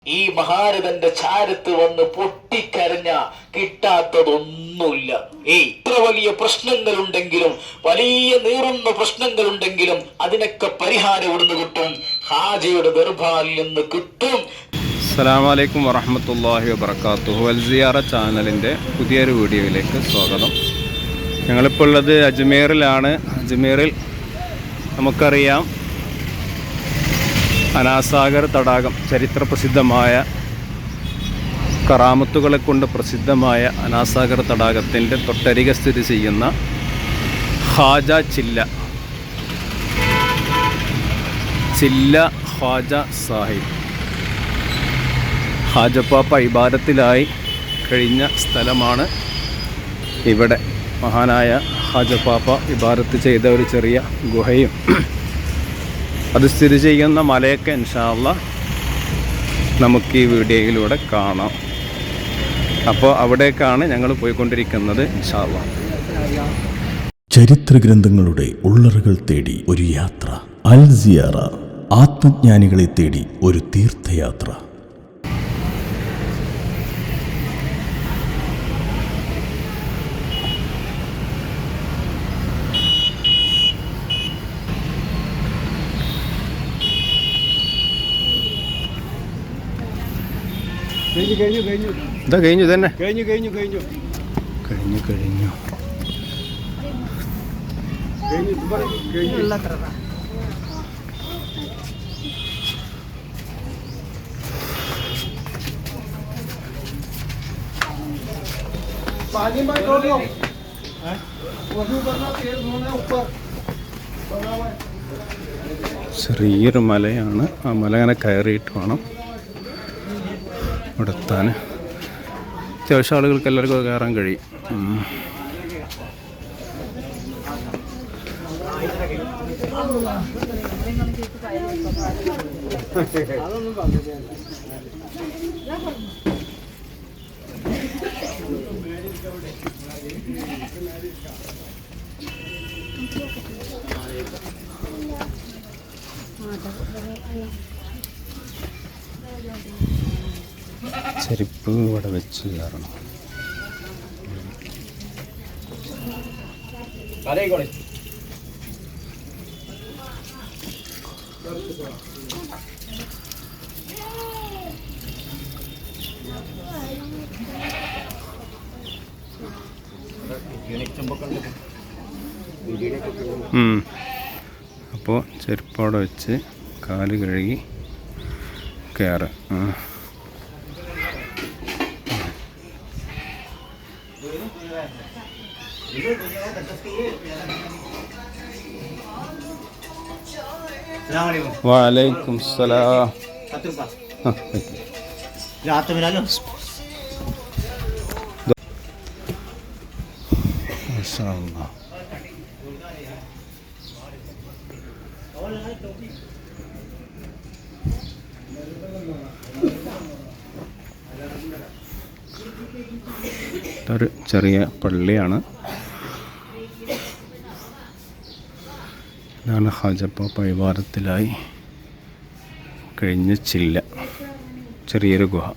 ഈ മഹാരഥന്റെ ചാരത്ത് വന്ന് പൊട്ടിക്കരഞ്ഞ കിട്ടാത്തതൊന്നുമില്ല. ഇത്ര വലിയ പ്രശ്നങ്ങളുണ്ടെങ്കിലും, വലിയ നീറുന്ന പ്രശ്നങ്ങളുണ്ടെങ്കിലും അതിനൊക്കെ പരിഹാരം ഇവിടുന്ന് കിട്ടും. ഹാജിയുടെ ദർബാറിൽ നിന്ന് കിട്ടും. അസ്സലാമു അലൈക്കും വറഹ്മത്തുള്ളാഹി വബറകാതുഹു. അൽ സിയാറ ചാനലിൻ്റെ പുതിയൊരു വീഡിയോയിലേക്ക് സ്വാഗതം. ഞങ്ങളിപ്പോൾ ഉള്ളത് അജ്മീറിലാണ്. അജ്മീറിൽ നമുക്കറിയാം അനാസാഗർ തടാകം, ചരിത്ര പ്രസിദ്ധമായ കറാമത്തുകളെ കൊണ്ട് പ്രസിദ്ധമായ അനാസാഗർ തടാകത്തിൻ്റെ തൊട്ടരികെ സ്ഥിതി ചെയ്യുന്ന ഖാജ ചില്ല ഖാജ സാഹിബ്, ഹാജപ്പാപ്പ ഇബാദത്തിലായി കഴിഞ്ഞ സ്ഥലമാണ് ഇവിടെ. മഹാനായ ഹാജപ്പാപ്പ ഇബാദത്ത് ചെയ്ത ഒരു ചെറിയ ഗുഹയും അത് സ്ഥിതി ചെയ്യുന്ന മലയൊക്കെ ഇൻഷാ അല്ലാഹ് നമുക്ക് ഈ വീഡിയോയിലൂടെ കാണാം. അപ്പോൾ അവിടേക്കാണ് ഞങ്ങൾ പോയിക്കൊണ്ടിരിക്കുന്നത് ഇൻഷാ അല്ലാഹ്. ചരിത്ര ഗ്രന്ഥങ്ങളുടെ ഉള്ളറുകൾ തേടി ഒരു യാത്ര. അൽ സിയാറ, ആത്മജ്ഞാനികളെ തേടി ഒരു തീർത്ഥയാത്ര. ഇതാ കഴിഞ്ഞു തന്നെ കഴിഞ്ഞു ചെറിയൊരു മലയാണ്. ആ മല അങ്ങനെ കയറിയിട്ട് വേണം ഇവിടെ എത്താൻ. അത്യാവശ്യം ആളുകൾക്ക് എല്ലാവർക്കും കയറാൻ കഴിയും. ചെരുപ്പ് ഇവിടെ വെച്ച് കയറണം. അപ്പോൾ ചെരുപ്പോടെ വെച്ച് കാല് കഴുകി കയറാം. वालेकुम सलाम. रात में लो माशाअल्लाह. ഒരു ചെറിയ പള്ളിയാണ്. ഇതാണ് ഹാജപ്പാപ്പ ഇബാദത്തിലായി കഴിഞ്ഞ ചില്ല, ചെറിയൊരു ഗുഹ.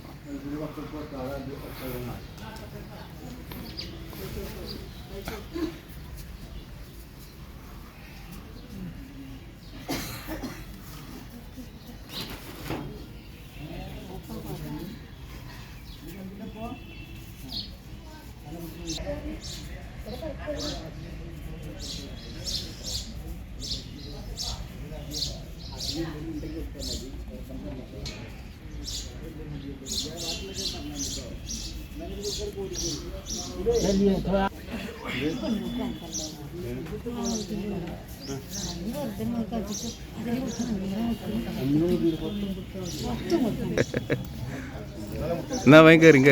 എന്നാ വേഗം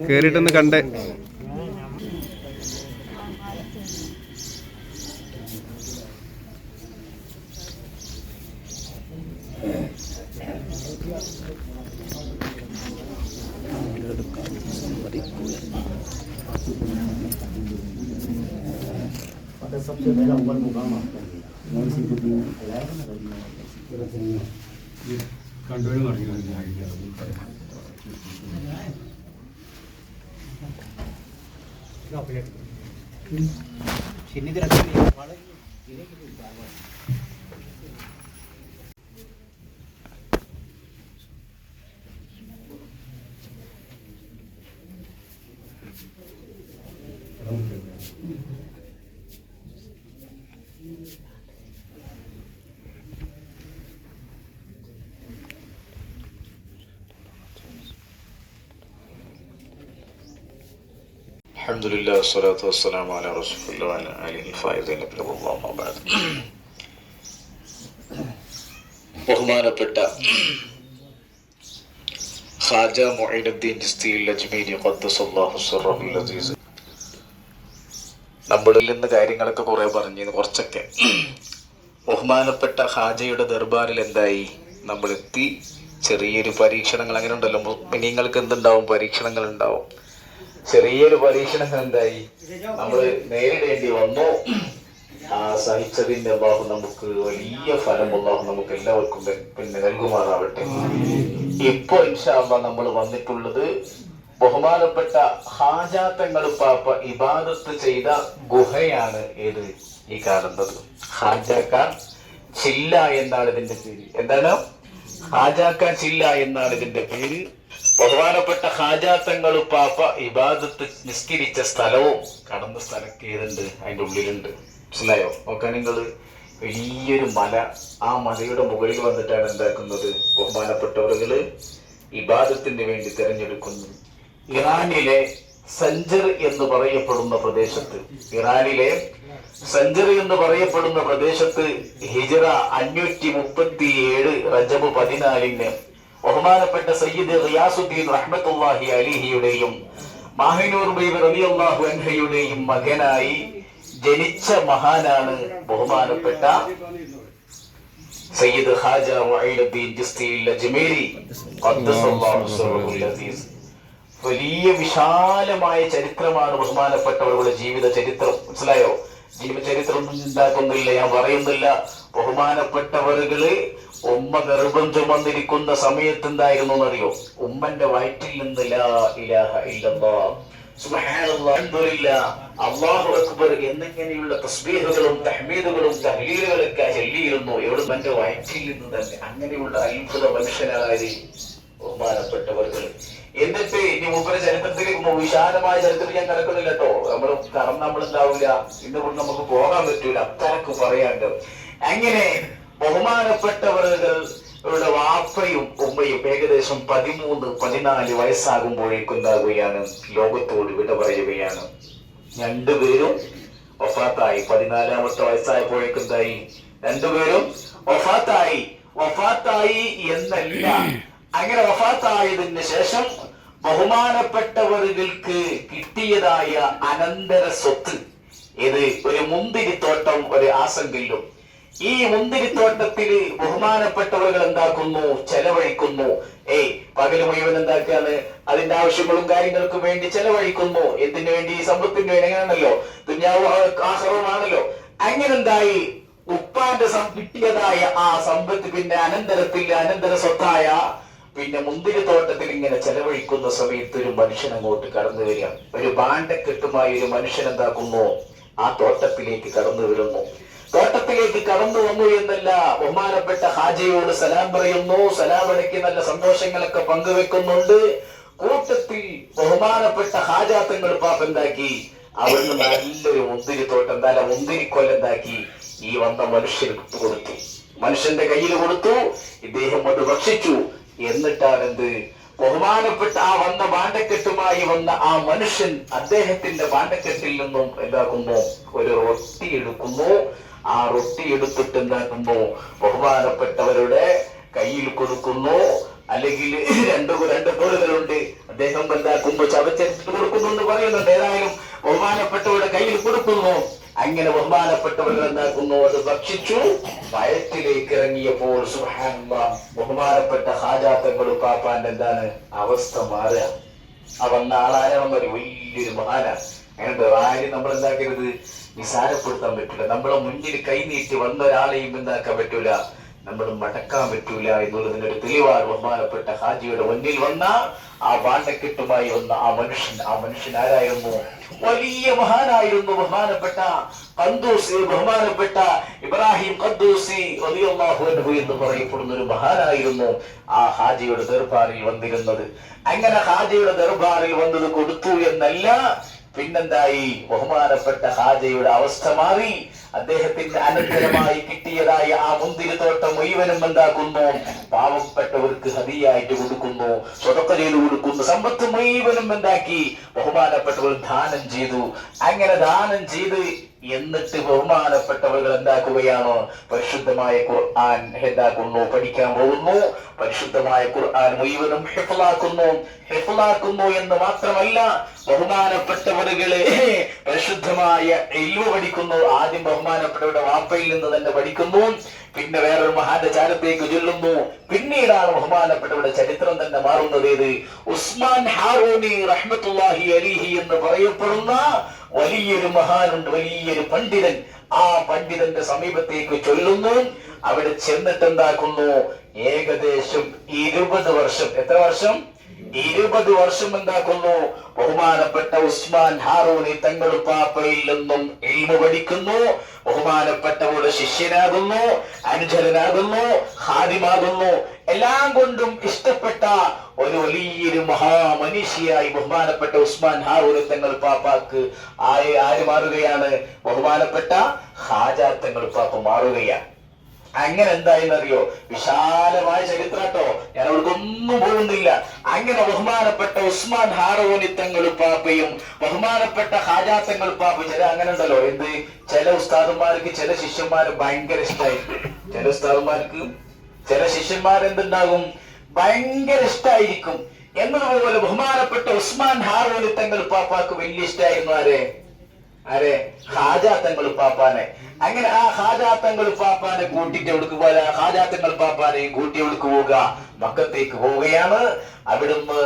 കയറിയിട്ടൊന്ന് കണ്ടേ. सबसे पहला ऊपर मुकाम आपका है. Sini tidak sini. അൽഹംദുലില്ലാഹി വസ്സലാത്തു വസ്സലാമു അലാ റസൂലില്ലാഹി വഅലാ ആലിഹി ഫായിദീന ബില്ലാഹി അമ്മാ ബഅദ്. ബഹുമാനപ്പെട്ട ഖാജ മുഈനുദ്ദീൻ ചിസ്തി അജ്മീരി ഖദ്ദസല്ലാഹു സിർറഹുൽ അസീസ് നമ്മളിൽ നിന്ന് കാര്യങ്ങളൊക്കെ കുറെ പറഞ്ഞിരുന്നു. കുറച്ചൊക്കെ ബഹുമാനപ്പെട്ട ഖാജയുടെ ദർബാറിൽ എന്തായി നമ്മളെത്തി. ചെറിയൊരു പരീക്ഷണങ്ങൾ അങ്ങനെ ഉണ്ടല്ലോ, നിങ്ങൾക്ക് എന്തുണ്ടാവും, പരീക്ഷണങ്ങൾ ഉണ്ടാവും. ചെറിയൊരു പരീക്ഷണങ്ങൾ എന്തായി നമ്മൾ നേരിടേണ്ടി വന്നു. ആ സഹിച്ചതിന്റെ അല്ലാഹു നമുക്ക് വലിയ ഫലം അല്ലാഹു നമുക്ക് എല്ലാവർക്കും പിന്നെ നൽകുമാറാവട്ടെ. ഇപ്പൊ ഇൻഷാ അല്ലാഹ് നമ്മൾ വന്നിട്ടുള്ളത് ബഹുമാനപ്പെട്ട ഖാജ തങ്ങൾ പാപ്പ ഇബാദത്ത് ചെയ്ത ഗുഹയാണ്. ഏത് ഈ കാണുന്നത് ഖാജാക്ക ചില്ല എന്നാണ് ഇതിന്റെ പേര്. എന്താണ്? ഖാജാക്ക ചില്ല എന്നാണ് ഇതിന്റെ പേര്. ബഹുമാനപ്പെട്ട ഖാജ തങ്ങൾ പാപ്പ ഇബാദത്ത് നിസ്കരിച്ച സ്ഥലവും കടന്ന സ്ഥലമൊക്കെ ഏതുണ്ട്, അതിന്റെ ഉള്ളിലുണ്ട്. മനസ്സിലായോ? നോക്കാൻ നിങ്ങള് വലിയൊരു മല, ആ മലയുടെ മുകളിൽ വന്നിട്ടാണ് എന്താക്കുന്നത് ബഹുമാനപ്പെട്ടവരുകള് ഇബാദത്തിന് വേണ്ടി തിരഞ്ഞെടുക്കുന്നു. ഇറാനിലെ സഞ്ചർ എന്ന് പറയപ്പെടുന്ന പ്രദേശത്ത്, ഹിജറ 537 റജബ് 14 ബഹുമാനപ്പെട്ട സയ്യിദ് റിയാസുദ്ദീൻ റഹ്മത്തുള്ളാഹി അലൈഹിയുടെയും മാഹിനൂർ ബീവി റളിയല്ലാഹു അൻഹയുടെയും മകനായി ജനിച്ച മഹാനാണ് ബഹുമാനപ്പെട്ട സയ്യിദ് ഖാജ മുഈനുദ്ദീൻ ചിസ്തി അജ്മീരി ഖദ്ദസല്ലാഹു സിർറഹുൽ അസീസ്. വലിയ വിശാലമായ ചരിത്രമാണ് ബഹുമാനപ്പെട്ടവരുടെ ജീവിത ചരിത്രം. മനസ്സിലായോ? ജീവചരിത്രം ഉണ്ടാക്കുന്നില്ല, ഞാൻ പറയുന്നില്ല. ബഹുമാനപ്പെട്ടവരുകള് ഉമ്മ ഗർഭം ചുമന്നിരിക്കുന്ന സമയത്ത് എന്തായിരുന്നു എന്നറിയോ? ഉമ്മന്റെ വയറ്റിൽ നിന്ന് ലാ ഇലാഹ ഇല്ലല്ലാഹ് സുബ്ഹാനല്ലാഹ് അൽഹംദുലില്ലാഹ് അല്ലാഹു അക്ബർ എന്നിങ്ങനെയുള്ള തസ്ബീഹുകളും തഹ്മീദുകളും തഹ്ലീലുകളൊക്കെ ചൊല്ലിയിരുന്നു. എന്റെ വയറ്റിൽ നിന്ന് തന്നെ. അങ്ങനെയുള്ള അത്ഭുത മനുഷ്യനായ ബഹുമാനപ്പെട്ടവர்கள். എന്നിട്ട് ഇനി മൂപ്പര ചരിത്രത്തിലേക്ക് വിശാലമായ ചരിത്രത്തിൽ ഞാൻ കിടക്കുന്നില്ല കേട്ടോ. നമ്മളുണ്ടാവില്ല, ഇന്നുകൊണ്ട് നമുക്ക് പോകാൻ പറ്റൂല, അത്രക്ക് പറയാണ്ട്. അങ്ങനെ ബഹുമാനപ്പെട്ടവരുടെ വാപ്പയും ഉമ്മയും ഏകദേശം 13-14 വയസ്സാകുമ്പോഴേക്കും ഉണ്ടാകുകയാണ്, ലോകത്തോട് വിട പറയുകയാണ്. രണ്ടുപേരും വഫാത്തായി. 14-ാമത്തെ വയസ്സായപ്പോഴേക്കും എന്തായി? രണ്ടുപേരും വഫാത്തായി എന്നല്ല, അങ്ങനെ വഫാത്തായതിന് ശേഷം ബഹുമാനപ്പെട്ടവർക്ക് കിട്ടിയതായ അനന്തര സ്വത്ത് ഇത് ഒരു മുന്തിരിത്തോട്ടം, ഒരു ആസങ്കല്ലും. ഈ മുന്തിരിത്തോട്ടത്തിൽ ബഹുമാനപ്പെട്ടവർ എന്താക്കുന്നു? ചെലവഴിക്കുന്നു. പകല് മുഴുവൻ എന്താക്കാണ്? അതിന്റെ ആവശ്യങ്ങളും കാര്യങ്ങൾക്കും വേണ്ടി ചെലവഴിക്കുന്നു. എന്തിനു വേണ്ടി? സമ്പത്തിന് വേണ്ടി. അങ്ങനെയാണല്ലോ, ദുനിയാവും ആഖിറവുമാണല്ലോ. അങ്ങനെ എന്തായി? ഉപ്പാന്റെ കിട്ടിയതായ ആ സമ്പത്ത് പിന്നെ അനന്തര സ്വത്തായ പിന്നെ മുന്തിരിത്തോട്ടത്തിൽ ഇങ്ങനെ ചെലവഴിക്കുന്ന സമയത്ത് ഒരു മനുഷ്യൻ അങ്ങോട്ട് കടന്നു വരിക. ഒരു ഭാണ്ഡക്കെട്ടുമായി ഒരു മനുഷ്യൻ എന്താക്കുന്നു? ആ തോട്ടത്തിലേക്ക് കടന്നു വരുന്നു. തോട്ടത്തിലേക്ക് കടന്നു വന്നു എന്നല്ല, ബഹുമാനപ്പെട്ട ഹാജയോട് സലാം പറയുന്നു. സലാം അടക്കി നല്ല സന്തോഷങ്ങളൊക്കെ പങ്കുവെക്കുന്നുണ്ട്. കൂട്ടത്തിൽ ബഹുമാനപ്പെട്ട ഹാജാത്തങ്ങൾ പാപ്പ എന്താക്കി? അവിടുന്ന് നല്ലൊരു മുന്തിരിത്തോട്ടം, നല്ല മുന്തിരിക്കൊല്ലെന്താക്കി ഈ വന്ന മനുഷ്യന് കൊടുത്തു. മനുഷ്യന്റെ കയ്യിൽ കൊടുത്തു. ഇദ്ദേഹം അത് ഭക്ഷിച്ചു. എന്നിട്ടാണ് എന്ത്? ബഹുമാനപ്പെട്ട ആ വന്ന ഭാണ്ഡക്കെട്ടുമായി വന്ന ആ മനുഷ്യൻ അദ്ദേഹത്തിന്റെ ഭാണ്ഡക്കെട്ടിൽ നിന്നും എന്താക്കുന്നു? ഒരു റൊട്ടി എടുക്കുന്നു. ആ റൊട്ടി എടുത്തിട്ട് എന്താക്കുന്നു? ബഹുമാനപ്പെട്ടവരുടെ കയ്യിൽ കൊടുക്കുന്നു. അല്ലെങ്കിൽ രണ്ട് കോളുകളുണ്ട്, അദ്ദേഹം എന്താക്കുമ്പോ ചവച്ചരിച്ചിട്ട് കൊടുക്കുന്നു എന്ന് പറയുന്നുണ്ട്. ഏതായാലും ബഹുമാനപ്പെട്ടവരുടെ കയ്യിൽ കൊടുക്കുന്നു. അങ്ങനെ ബഹുമാനപ്പെട്ടവർ എന്താക്കുന്നു? അത് ഭക്ഷിച്ചു. വയറ്റിലേക്ക് ഇറങ്ങിയപ്പോൾ സുബ്ഹാനല്ലാഹ് ബഹുമാനപ്പെട്ട ഹാജാത്തങ്ങൾ പാപ്പാന്റെ എന്താണ് അവസ്ഥ മാറുക. ആ വന്ന ആളാരാണെന്ന് ഒരു വലിയൊരു മഹാനാണ്. അങ്ങനത്തെ ആരും നമ്മൾ എന്താക്കരുത്? നിസാരപ്പെടുത്താൻ പറ്റൂല. നമ്മളെ മുന്നിൽ കൈനീട്ടി വന്ന ഒരാളെയും എന്താക്കാൻ പറ്റൂല, നമ്മൾ മടക്കാൻ പറ്റൂല എന്നുള്ളതിന്റെ ഒരു തെളിവാണ് ബഹുമാനപ്പെട്ട ഹാജിയുടെ മുന്നിൽ വന്ന ആ വാണ്ടക്കെട്ടുമായി വന്ന ആ മനുഷ്യൻ ആരായിരുന്നു? വലിയ മഹാനായിരുന്നു. ബഹുമാനപ്പെട്ട ഇബ്രാഹിം ഖദ്ദൂസി റളിയല്ലാഹു അൻഹു എന്ന് പറയപ്പെടുന്ന ഒരു മഹാനായിരുന്നു ആ ഹാജിയുടെ ദർബാറിൽ വന്നിരുന്നത്. അങ്ങനെ ഹാജിയുടെ ദർബാറിൽ വന്നത് കൊടുത്തു എന്നല്ല, പിന്നെന്തായി? ബഹുമാനപ്പെട്ട ഹാജയുടെ അവസ്ഥ മാറി. അദ്ദേഹത്തിന്റെ അനന്തരമായി കിട്ടിയതായ ആ മുന്തിരിത്തോട്ടം മുഴുവനും എന്താക്കുന്നു? പാവപ്പെട്ടവർക്ക് ഹദിയായിട്ട് കൊടുക്കുന്നു, സ്വതക്ക ചെയ്തു കൊടുക്കുന്നു. സമ്പത്ത് മുഴുവനും എന്താക്കി? ബഹുമാനപ്പെട്ടവർ ദാനം ചെയ്തു. അങ്ങനെ ദാനം ചെയ്ത് എന്നിട്ട് ബഹുമാനപ്പെട്ടവർ എന്താക്കുകയാണ്? പരിശുദ്ധമായ ഖുർആൻ എന്താക്കുന്നു? പഠിക്കാൻ പോകുന്നു. പരിശുദ്ധമായ ഖുർആൻ മുഴുവനും ഹിഫ്ളാക്കുന്നു എന്ന് മാത്രമല്ല, ബഹുമാനപ്പെട്ടവരുകളെ പരിശുദ്ധമായ ഇൽമു പഠിക്കുന്നു. ആദ്യം ബഹുമാനപ്പെട്ടവരുടെ വാപ്പയിൽ നിന്ന് തന്നെ പഠിക്കുന്നു, പിന്നെ വേറൊരു മഹാന്റെ ചാരത്തേക്ക് ചൊല്ലുന്നു. പിന്നീടാണ് ബഹുമാനപ്പെട്ടവരുടെ ചരിത്രം തന്നെ മാറുന്നത്. ഏത്? ഉസ്മാൻ ഹാറൂനി റഹ്മത്തുള്ളാഹി അലൈഹി എന്ന് പറയപ്പെടുന്ന വലിയൊരു മഹാനുണ്ട്, വലിയൊരു പണ്ഡിതൻ. ആ പണ്ഡിതന്റെ സമീപത്തേക്ക് ചൊല്ലുന്നു. അവിടെ ചെന്നിട്ട് എന്താക്കുന്നു? ഏകദേശം 20 വർഷം. എത്ര വർഷം? 20 വർഷം എന്താക്കുന്നു? ബഹുമാനപ്പെട്ട ഉസ്മാൻ ഹാറൂനി തങ്ങൾ പാപ്പയിൽ നിന്നും ഇൽമു പഠിക്കുന്നു. ബഹുമാനപ്പെട്ടവരുടെ ശിഷ്യനാകുന്നു, അനുചരനാകുന്നു, ഖാദിമാകുന്നു. എല്ലാം കൊണ്ടും ഇഷ്ടപ്പെട്ട ഒരു വലിയൊരു മഹാമനുഷ്യയായി ബഹുമാനപ്പെട്ട ഉസ്മാൻ ഹാറൂനി തങ്ങൾ പാപ്പാക്ക് ആര് മാറുകയാണ്? ബഹുമാനപ്പെട്ട ഖാജ തങ്ങൾ പാപ്പ മാറുകയാണ്. അങ്ങനെ എന്തായെന്നറിയോ? വിശാലമായ ചരിത്രാട്ടോ, ഞാൻ അവർക്കൊന്നും പോകുന്നില്ല. അങ്ങനെ ബഹുമാനപ്പെട്ട ഉസ്മാൻ ഹാറൂനി തങ്ങൾ പാപ്പയും ബഹുമാനപ്പെട്ട ഖാജ തങ്ങൾ പാപ്പ, അങ്ങനെ ഉണ്ടല്ലോ, എന്ത്? ചില ഉസ്താദന്മാർക്ക് ചില ശിഷ്യന്മാര് ഭയങ്കര ഇഷ്ടമായിരിക്കും. ചില ഉസ്താദന്മാർക്ക് ചില ശിഷ്യന്മാരെന്തുണ്ടാകും? ഭയങ്കര ഇഷ്ടമായിരിക്കും. എന്നതുപോലെ ബഹുമാനപ്പെട്ട ഉസ്മാൻ ഹാറൂനി തങ്ങൾ പാപ്പാക്ക് വലിയ ഇഷ്ടമായിരുന്നു ആരെ? ഖാജ തങ്ങൾ പാപ്പാനെ. അങ്ങനെ ആ ഖാജ തങ്ങൾ പാപ്പാനെ കൂട്ടിട്ട് എവിടേക്ക് പോലെ? ഖാജ തങ്ങൾ പാപ്പാനെയും കൂട്ടി എവിടേക്ക് പോവുക? മക്കത്തേക്ക് പോവുകയാണ്. അവിടുന്ന്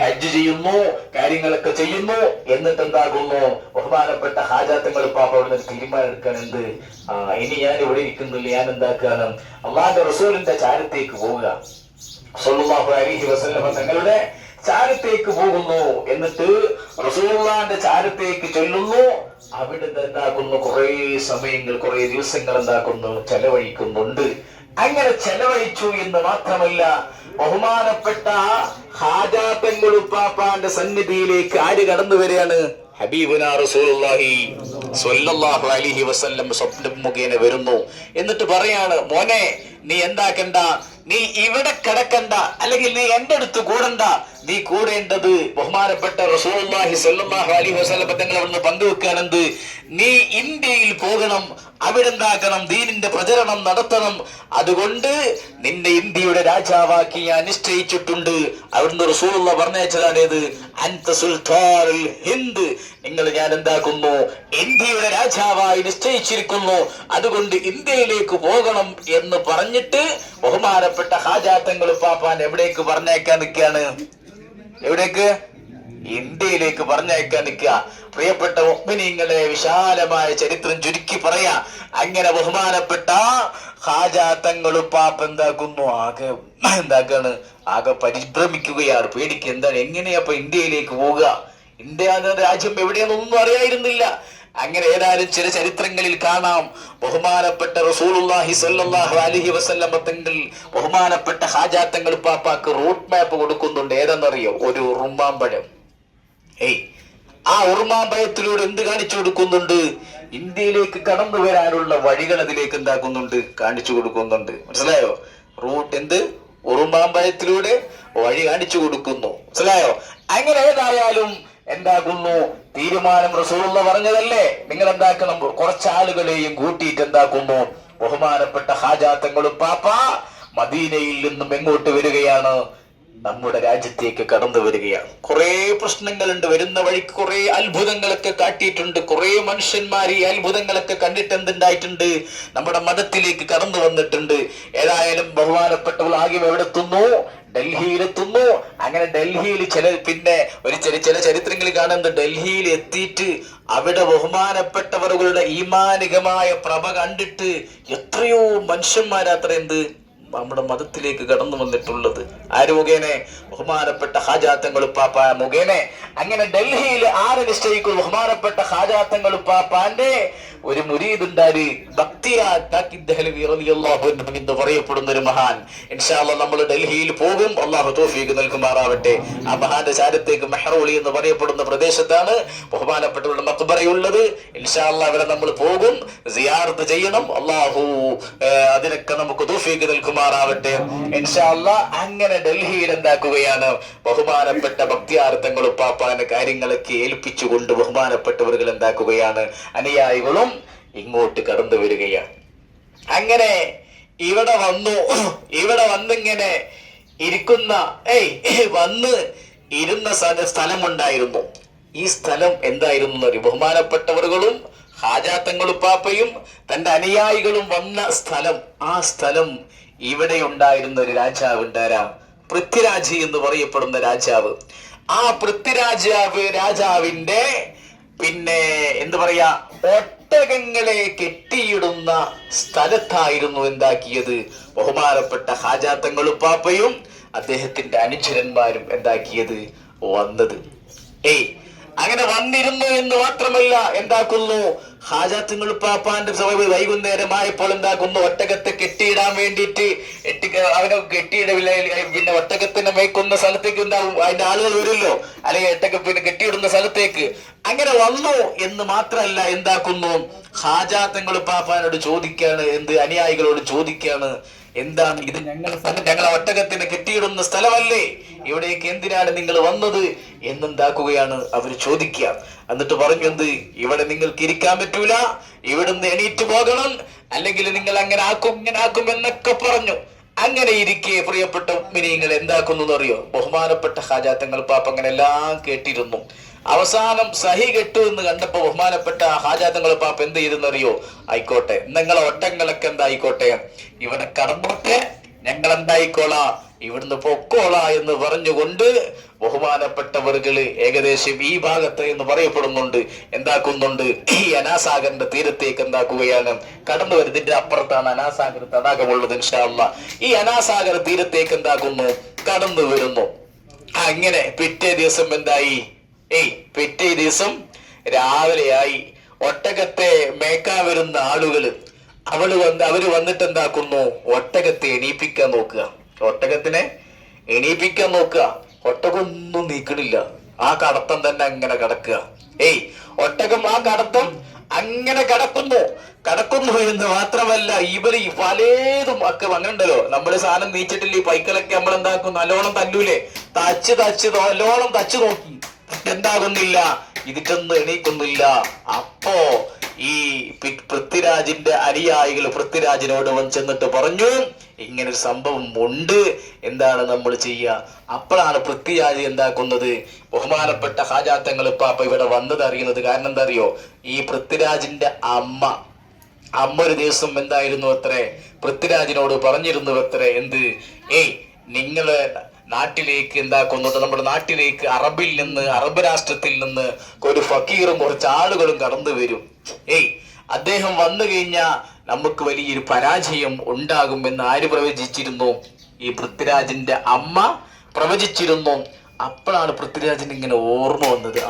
ഹജ്ജ് ചെയ്യുന്നു, കാര്യങ്ങളൊക്കെ ചെയ്യുന്നു. എന്നിട്ട് എന്താകുന്നു? ബഹുമാനപ്പെട്ട ഖാജ തങ്ങൾ പാപ്പ അവിടുന്ന് തീരുമാനം എടുക്കാൻ, എന്ത്? ഇനി ഞാൻ ഇവിടെ ഇരിക്കുന്നില്ല, ഞാൻ എന്താക്കാണ്? അല്ലാഹുവിന്റെ റസൂലിന്റെ ചാരത്തേക്ക് പോവുക. സ്വല്ലല്ലാഹു അലൈഹി വസല്ലം തങ്ങളുടെ ചാരത്തേക്ക് പോകുന്നു. എന്നിട്ട് റസൂലുള്ളാഹിന്റെ ചാരത്തേക്ക് ചൊല്ലുന്നു. അവിടെ എന്താക്കുന്നു? കുറെ സമയങ്ങൾ, കുറെ ദിവസങ്ങൾ എന്താക്കുന്നു? ചെലവഴിക്കുന്നുണ്ട്. അങ്ങനെ ചെലവഴിച്ചു എന്ന് മാത്രമല്ല, ബഹുമാനപ്പെട്ട ഖാജ തങ്ങൾ പാപ്പാന്റെ സന്നിധിയിലേക്ക് ആര് കടന്നു വരികയാണ്? ഹബീബുനാ റസൂലുള്ളാഹി സ്വല്ലല്ലാഹു അലൈഹി വസല്ലം സ്വപ്നം മുഖേന വരുന്നു. എന്നിട്ട് പറയാണ്, മോനെ നീ എന്താക്കണ്ട, നീ ഇവിടെ കിടക്കണ്ട, അല്ലെങ്കിൽ നീ എന്റെ അടുത്ത് കൂടണ്ട. നീ കൂടേണ്ടത് ബഹുമാനപ്പെട്ട റസൂലുള്ളാഹി സ്വല്ലല്ലാഹു അലൈഹി വസല്ലം തങ്ങൾ അവിടുന്ന് പങ്കുവെക്കാനെന്ത്? നീ ഇന്ത്യയിൽ പോകണം, അവിടെ എന്താക്കണം? ദീനിന്റെ പ്രചരണം നടത്തണം. അതുകൊണ്ട് നിന്നെ ഇന്ത്യയുടെ രാജാവാക്കി ഞാൻ നിശ്ചയിച്ചിട്ടുണ്ട്. അവിടുന്ന് റസൂലുള്ള പറഞ്ഞയച്ചതാണ് ഏത്? അൻത സുൽത്താനുൽ ഹിന്ദ്, നിങ്ങൾ ഞാൻ എന്താക്കുന്നു? ഇന്ത്യയുടെ രാജാവായി നിശ്ചയിച്ചിരിക്കുന്നു. അതുകൊണ്ട് ഇന്ത്യയിലേക്ക് പോകണം എന്ന് പറഞ്ഞിട്ട് ബഹുമാനപ്പെട്ട ഖാജ തങ്ങൾ പാപ്പാൻ എവിടേക്ക് പറഞ്ഞയക്കാൻ നിൽക്കുകയാണ്? എവിടേക്ക്? ഇന്ത്യയിലേക്ക് പറഞ്ഞയക്കാൻ നിൽക്കുക. പ്രിയപ്പെട്ട മുഅ്മിനീങ്ങളെ, വിശാലമായ ചരിത്രം ചുരുക്കി പറയാ. അങ്ങനെ ബഹുമാനപ്പെട്ട ഖാജ തങ്ങൾ പാപ്പ എന്താക്കുന്നു? എന്താക്കാണ്? ആകെ പരിഭ്രമിക്കുകയാണ്, പേടിക്കുക. എന്താണ്? എങ്ങനെയപ്പോ ഇന്ത്യയിലേക്ക് പോവുക? ഇന്ത്യ എന്ന രാജ്യം എവിടെയെന്നൊന്നും അറിയായിരുന്നില്ല. അങ്ങനെ ഏതായാലും ചില ചരിത്രങ്ങളിൽ കാണാം, ബഹുമാനപ്പെട്ട റസൂലുള്ളാഹി സ്വല്ലല്ലാഹു അലൈഹി വസല്ലം തങ്ങൾ ബഹുമാനപ്പെട്ട ഖാജ തങ്ങൾ പാപ്പാക്ക് റൂട്ട് മാപ്പ് കൊടുക്കുന്നുണ്ട്. ഏതെന്നറിയോ? ഒരു ഉറുമാമ്പഴം. ആ ഉറുമാമ്പഴത്തിലൂടെ എന്ത് കാണിച്ചു കൊടുക്കുന്നുണ്ട്? ഇന്ത്യയിലേക്ക് കടന്നു വരാനുള്ള വഴികൾ അതിലേക്ക് എന്താക്കുന്നുണ്ട്? കാണിച്ചു കൊടുക്കുന്നുണ്ട്. മനസ്സിലായോ? റൂട്ട് എന്ത്? ഉറുമാമ്പഴത്തിലൂടെ വഴി കാണിച്ചു കൊടുക്കുന്നു. മനസ്സിലായോ? അങ്ങനെ ഏതായാലും എന്താക്കുന്നു? തീരുമാനം റസൂലുള്ള പറഞ്ഞതല്ലേ, നിങ്ങൾ എന്താക്കണം? കുറച്ചാളുകളെയും കൂട്ടിയിട്ട് എന്താക്കുന്നു? ബഹുമാനപ്പെട്ട ഖാജ തങ്ങൾ പാപ്പ മദീനയിൽ നിന്നും എങ്ങോട്ട് വരികയാണ്? നമ്മുടെ രാജ്യത്തേക്ക് കടന്നു വരികയാണ്. കുറെ പ്രശ്നങ്ങളുണ്ട്. വരുന്ന വഴിക്ക് കുറെ അത്ഭുതങ്ങളൊക്കെ കാട്ടിയിട്ടുണ്ട്. കുറെ മനുഷ്യന്മാർ ഈ അത്ഭുതങ്ങളൊക്കെ കണ്ടിട്ട് എന്തുണ്ടായിട്ടുണ്ട്? നമ്മുടെ മതത്തിലേക്ക് കടന്നു വന്നിട്ടുണ്ട്. ഏതായാലും ബഹുമാനപ്പെട്ടവൾ ആദ്യം എവിടെ എത്തുന്നു? ഡൽഹിയിലെത്തുന്നു. അങ്ങനെ ഡൽഹിയിൽ ചില ചരിത്രങ്ങളിൽ കാണുന്നത്, ഡൽഹിയിൽ എത്തിയിട്ട് അവിടെ ബഹുമാനപ്പെട്ടവരുടെ ഈമാനികമായ പ്രഭ കണ്ടിട്ട് എത്രയോ മനുഷ്യന്മാരത്ര നമ്മുടെ മതത്തിലേക്ക് കടന്നു വന്നിട്ടുള്ളത്. ആര് മുഖേനെ? ബഹുമാനപ്പെട്ട ഹാജാത്തങ്ങൾ ഉപ്പാപ്പ മുഖേനെ. അങ്ങനെ ഡൽഹിയിൽ ആര് നിശ്ചയിക്കും? ബഹുമാനപ്പെട്ട ഹാജാത്തങ്ങൾ ഉപ്പാപ്പാന്റെ ഒരു മുരീദ് ഉണ്ടാര്, എന്ന് പറയപ്പെടുന്ന ഒരു മഹാൻ. ഇൻഷാ അല്ലാഹ് നമ്മൾ ഡൽഹിയിൽ പോകും. അള്ളാഹു തൗഫീഖ് നൽകുമാറാവട്ടെ. ആ മഹാന്റെ ചാരത്തേക്ക് മെഹ്റൂളി എന്ന് പറയപ്പെടുന്ന പ്രദേശത്താണ് ബഹുമാനപ്പെട്ടവരുടെ മഖ്ബറയുള്ളത്. ഇൻഷാ അല്ലാഹ് അവിടെ നമ്മൾ പോകും, സിയാറത്ത് ചെയ്യണം. അള്ളാഹു അതിനൊക്കെ നമുക്ക് തൗഫീഖ് നൽകുമാറാവട്ടെ. ഇൻഷാ അല്ലാഹ് അങ്ങനെ ഡൽഹിയിൽ എന്താക്കുകയാണ്? ബഹുമാനപ്പെട്ട ഭക്തിയാർത്ഥങ്ങൾ ഉപ്പാപ്പാന്റെ കാര്യങ്ങളൊക്കെ ഏൽപ്പിച്ചുകൊണ്ട് ബഹുമാനപ്പെട്ടവர்கள் എന്താക്കുകയാണ്? അനുയായികളും ഇങ്ങോട്ട് കടന്നു വരികയാണ്. അങ്ങനെ ഇവിടെ വന്നിങ്ങനെ ഇരിക്കുന്ന വന്ന് ഇരുന്ന സ്ഥലമുണ്ടായിരുന്നു. ഈ സ്ഥലം എന്തായിരുന്നു? ബഹുമാനപ്പെട്ടവர்களுം ഹാജാത്തങ്ങളുപ്പാപ്പയും തന്റെ അനുയായികളും വന്ന സ്ഥലം. ആ സ്ഥലം ഇവിടെ ഉണ്ടായിരുന്ന ഒരു രാജാവ് ഉണ്ടാരാ, പൃഥ്വിരാജ് എന്ന് പറയപ്പെടുന്ന രാജാവ്. ആ രാജാവിന്റെ പിന്നെ എന്ത് പറയാ, ഒട്ടകങ്ങളെ കെട്ടിയിടുന്ന സ്ഥലത്തായിരുന്നു എന്താക്കിയത്? ബഹുമാനപ്പെട്ട ഹാജാത്തങ്ങളുപ്പാപ്പയും അദ്ദേഹത്തിന്റെ അനുചരന്മാരും എന്താക്കിയത്? വന്നത്. അങ്ങനെ വന്നിരുന്നു എന്ന് മാത്രമല്ല, എന്താക്കുന്നു? ഹാജാത്തുങ്ങളുപ്പാപ്പാന്റെ വൈകുന്നേരമായപ്പോൾ എന്താക്കുന്നു? ഒട്ടകത്തെ കെട്ടിയിടാൻ വേണ്ടിയിട്ട് അവനെ പിന്നെ ഒട്ടകത്തിനെ മേക്കുന്ന സ്ഥലത്തേക്ക് ഉണ്ടാവും, അതിന്റെ ആളുകൾ വരുമല്ലോ, അല്ലെങ്കിൽ പിന്നെ കെട്ടിയിടുന്ന സ്ഥലത്തേക്ക്. അങ്ങനെ വന്നു എന്ന് മാത്രമല്ല, എന്താക്കുന്നു? ഹാജാത്തുങ്ങളുപ്പാപ്പാനോട് ചോദിക്കാണ്, അനുയായികളോട് ചോദിക്കാണ്, എന്താണ് ഇത്? ഞങ്ങളെ ഒട്ടകത്തിന് കെട്ടിയിടുന്ന സ്ഥലമല്ലേ, ഇവിടേക്ക് എന്തിനാണ് നിങ്ങൾ വന്നത് എന്നെന്താക്കുകയാണ് അവർ ചോദിക്കുക. എന്നിട്ട് പറഞ്ഞു, ഇവിടെ നിങ്ങൾക്ക് ഇരിക്കാൻ പറ്റൂല, ഇവിടുന്ന് എണീറ്റ് പോകണം, അല്ലെങ്കിൽ നിങ്ങൾ അങ്ങനെ ആക്കും ഇങ്ങനെ ആക്കും എന്നൊക്കെ പറഞ്ഞു. അങ്ങനെ ഇരിക്കെ പ്രിയപ്പെട്ട മുഅ്മിനീങ്ങൾ എന്താക്കുന്നു അറിയോ? ബഹുമാനപ്പെട്ട ഹാജാത്തങ്ങൾ പാപ്പ അങ്ങനെ എല്ലാം കേട്ടിരുന്നു. അവസാനം സഹി കെട്ടു എന്ന് കണ്ടപ്പോ ബഹുമാനപ്പെട്ട ഹാജാത്തങ്ങൾ പാപ്പ എന്ത് ചെയ്തെന്നറിയോ? ആയിക്കോട്ടെ, നിങ്ങളെ ഒട്ടങ്ങളൊക്കെ എന്തായിക്കോട്ടെ, ഇവിടെ കടന്നോട്ടെ, ഞങ്ങൾ എന്തായിക്കോളാ, ഇവിടുന്ന് പൊക്കോളാ എന്ന് പറഞ്ഞുകൊണ്ട് ബഹുമാനപ്പെട്ടവർകള് ഏകദേശം ഈ ഭാഗത്ത് എന്ന് പറയപ്പെടുന്നുണ്ട് എന്താക്കുന്നുണ്ട്? ഈ അനാസാഗറിന്റെ തീരത്തേക്ക് എന്താക്കുകയാണ്? കടന്നു വരുന്നതിന്റെ അപ്പുറത്താണ് അനാസാഗർ തടാകമുള്ളത്. ഇൻഷാ അല്ലാഹ് ഈ അനാസാഗർ തീരത്തേക്ക് എന്താക്കുന്നു? കടന്നു വരുന്നു. അങ്ങനെ പിറ്റേ ദിവസം എന്തായി? പിറ്റേ ദിവസം രാവിലെയായി. ഒട്ടകത്തെ മേക്കാൻ വരുന്ന ആളുകള് അവര് വന്നിട്ട് എന്താക്കുന്നു? ഒട്ടകത്തെ എണീപ്പിക്കാൻ നോക്കുക. ഒട്ടകത്തിനെ എണീപ്പിക്കാൻ നോക്കുക. ഒട്ടകമൊന്നും നീക്കണില്ല. ആ കടത്തം തന്നെ അങ്ങനെ കിടക്കുക. ഒട്ടകം ആ കടത്തം അങ്ങനെ കടക്കുന്നു എന്ന് മാത്രമല്ല, ഇവര് പലേതും ഒക്കെ അങ്ങനെ ഉണ്ടല്ലോ, നമ്മള് സാധനം നീച്ചിട്ടില്ല, ഈ പൈക്കലൊക്കെ നമ്മളെന്താക്കും? നല്ലോണം തല്ലൂലേ, തച്ച് നല്ലോണം തച്ചു നോക്കി, എന്താകുന്നില്ല, ഇതിട്ടൊന്നും എണീക്കുന്നില്ല. അപ്പോ ഈ പൃഥ്വിരാജിന്റെ അനുയായികൾ പൃഥ്വിരാജിനോട് ചെന്നിട്ട് പറഞ്ഞു, ഇങ്ങനൊരു സംഭവം ഉണ്ട്, എന്താണ് നമ്മൾ ചെയ്യുക? അപ്പോഴാണ് പൃഥ്വിരാജ് എന്താക്കുന്നത്? ബഹുമാനപ്പെട്ട ഹാജാത്തങ്ങൾ ഇപ്പാപ്പ ഇവിടെ വന്നത് അറിയുന്നത്. കാരണം എന്താ അറിയോ? ഈ പൃഥ്വിരാജിന്റെ അമ്മ ഒരു ദിവസം എന്തായിരുന്നു അത്രേ, പൃഥ്വിരാജിനോട് പറഞ്ഞിരുന്നു അത്രേ, നിങ്ങള് നാട്ടിലേക്ക് എന്താക്കുന്നത്? നമ്മുടെ നാട്ടിലേക്ക് അറബ് രാഷ്ട്രത്തിൽ നിന്ന് ഒരു ഫക്കീറും കുറച്ച് ആളുകളും കടന്നു വരും. അദ്ദേഹം വന്നു കഴിഞ്ഞാൽ നമുക്ക് വലിയൊരു പരാജയം ഉണ്ടാകുമെന്ന് ആര് പ്രവചിച്ചിരുന്നു? ഈ പൃഥ്വിരാജിന്റെ അമ്മ പ്രവചിച്ചിരുന്നു. അപ്പോഴാണ് പൃഥ്വിരാജിന് ഇങ്ങനെ ഓർമ്മ വന്നത്.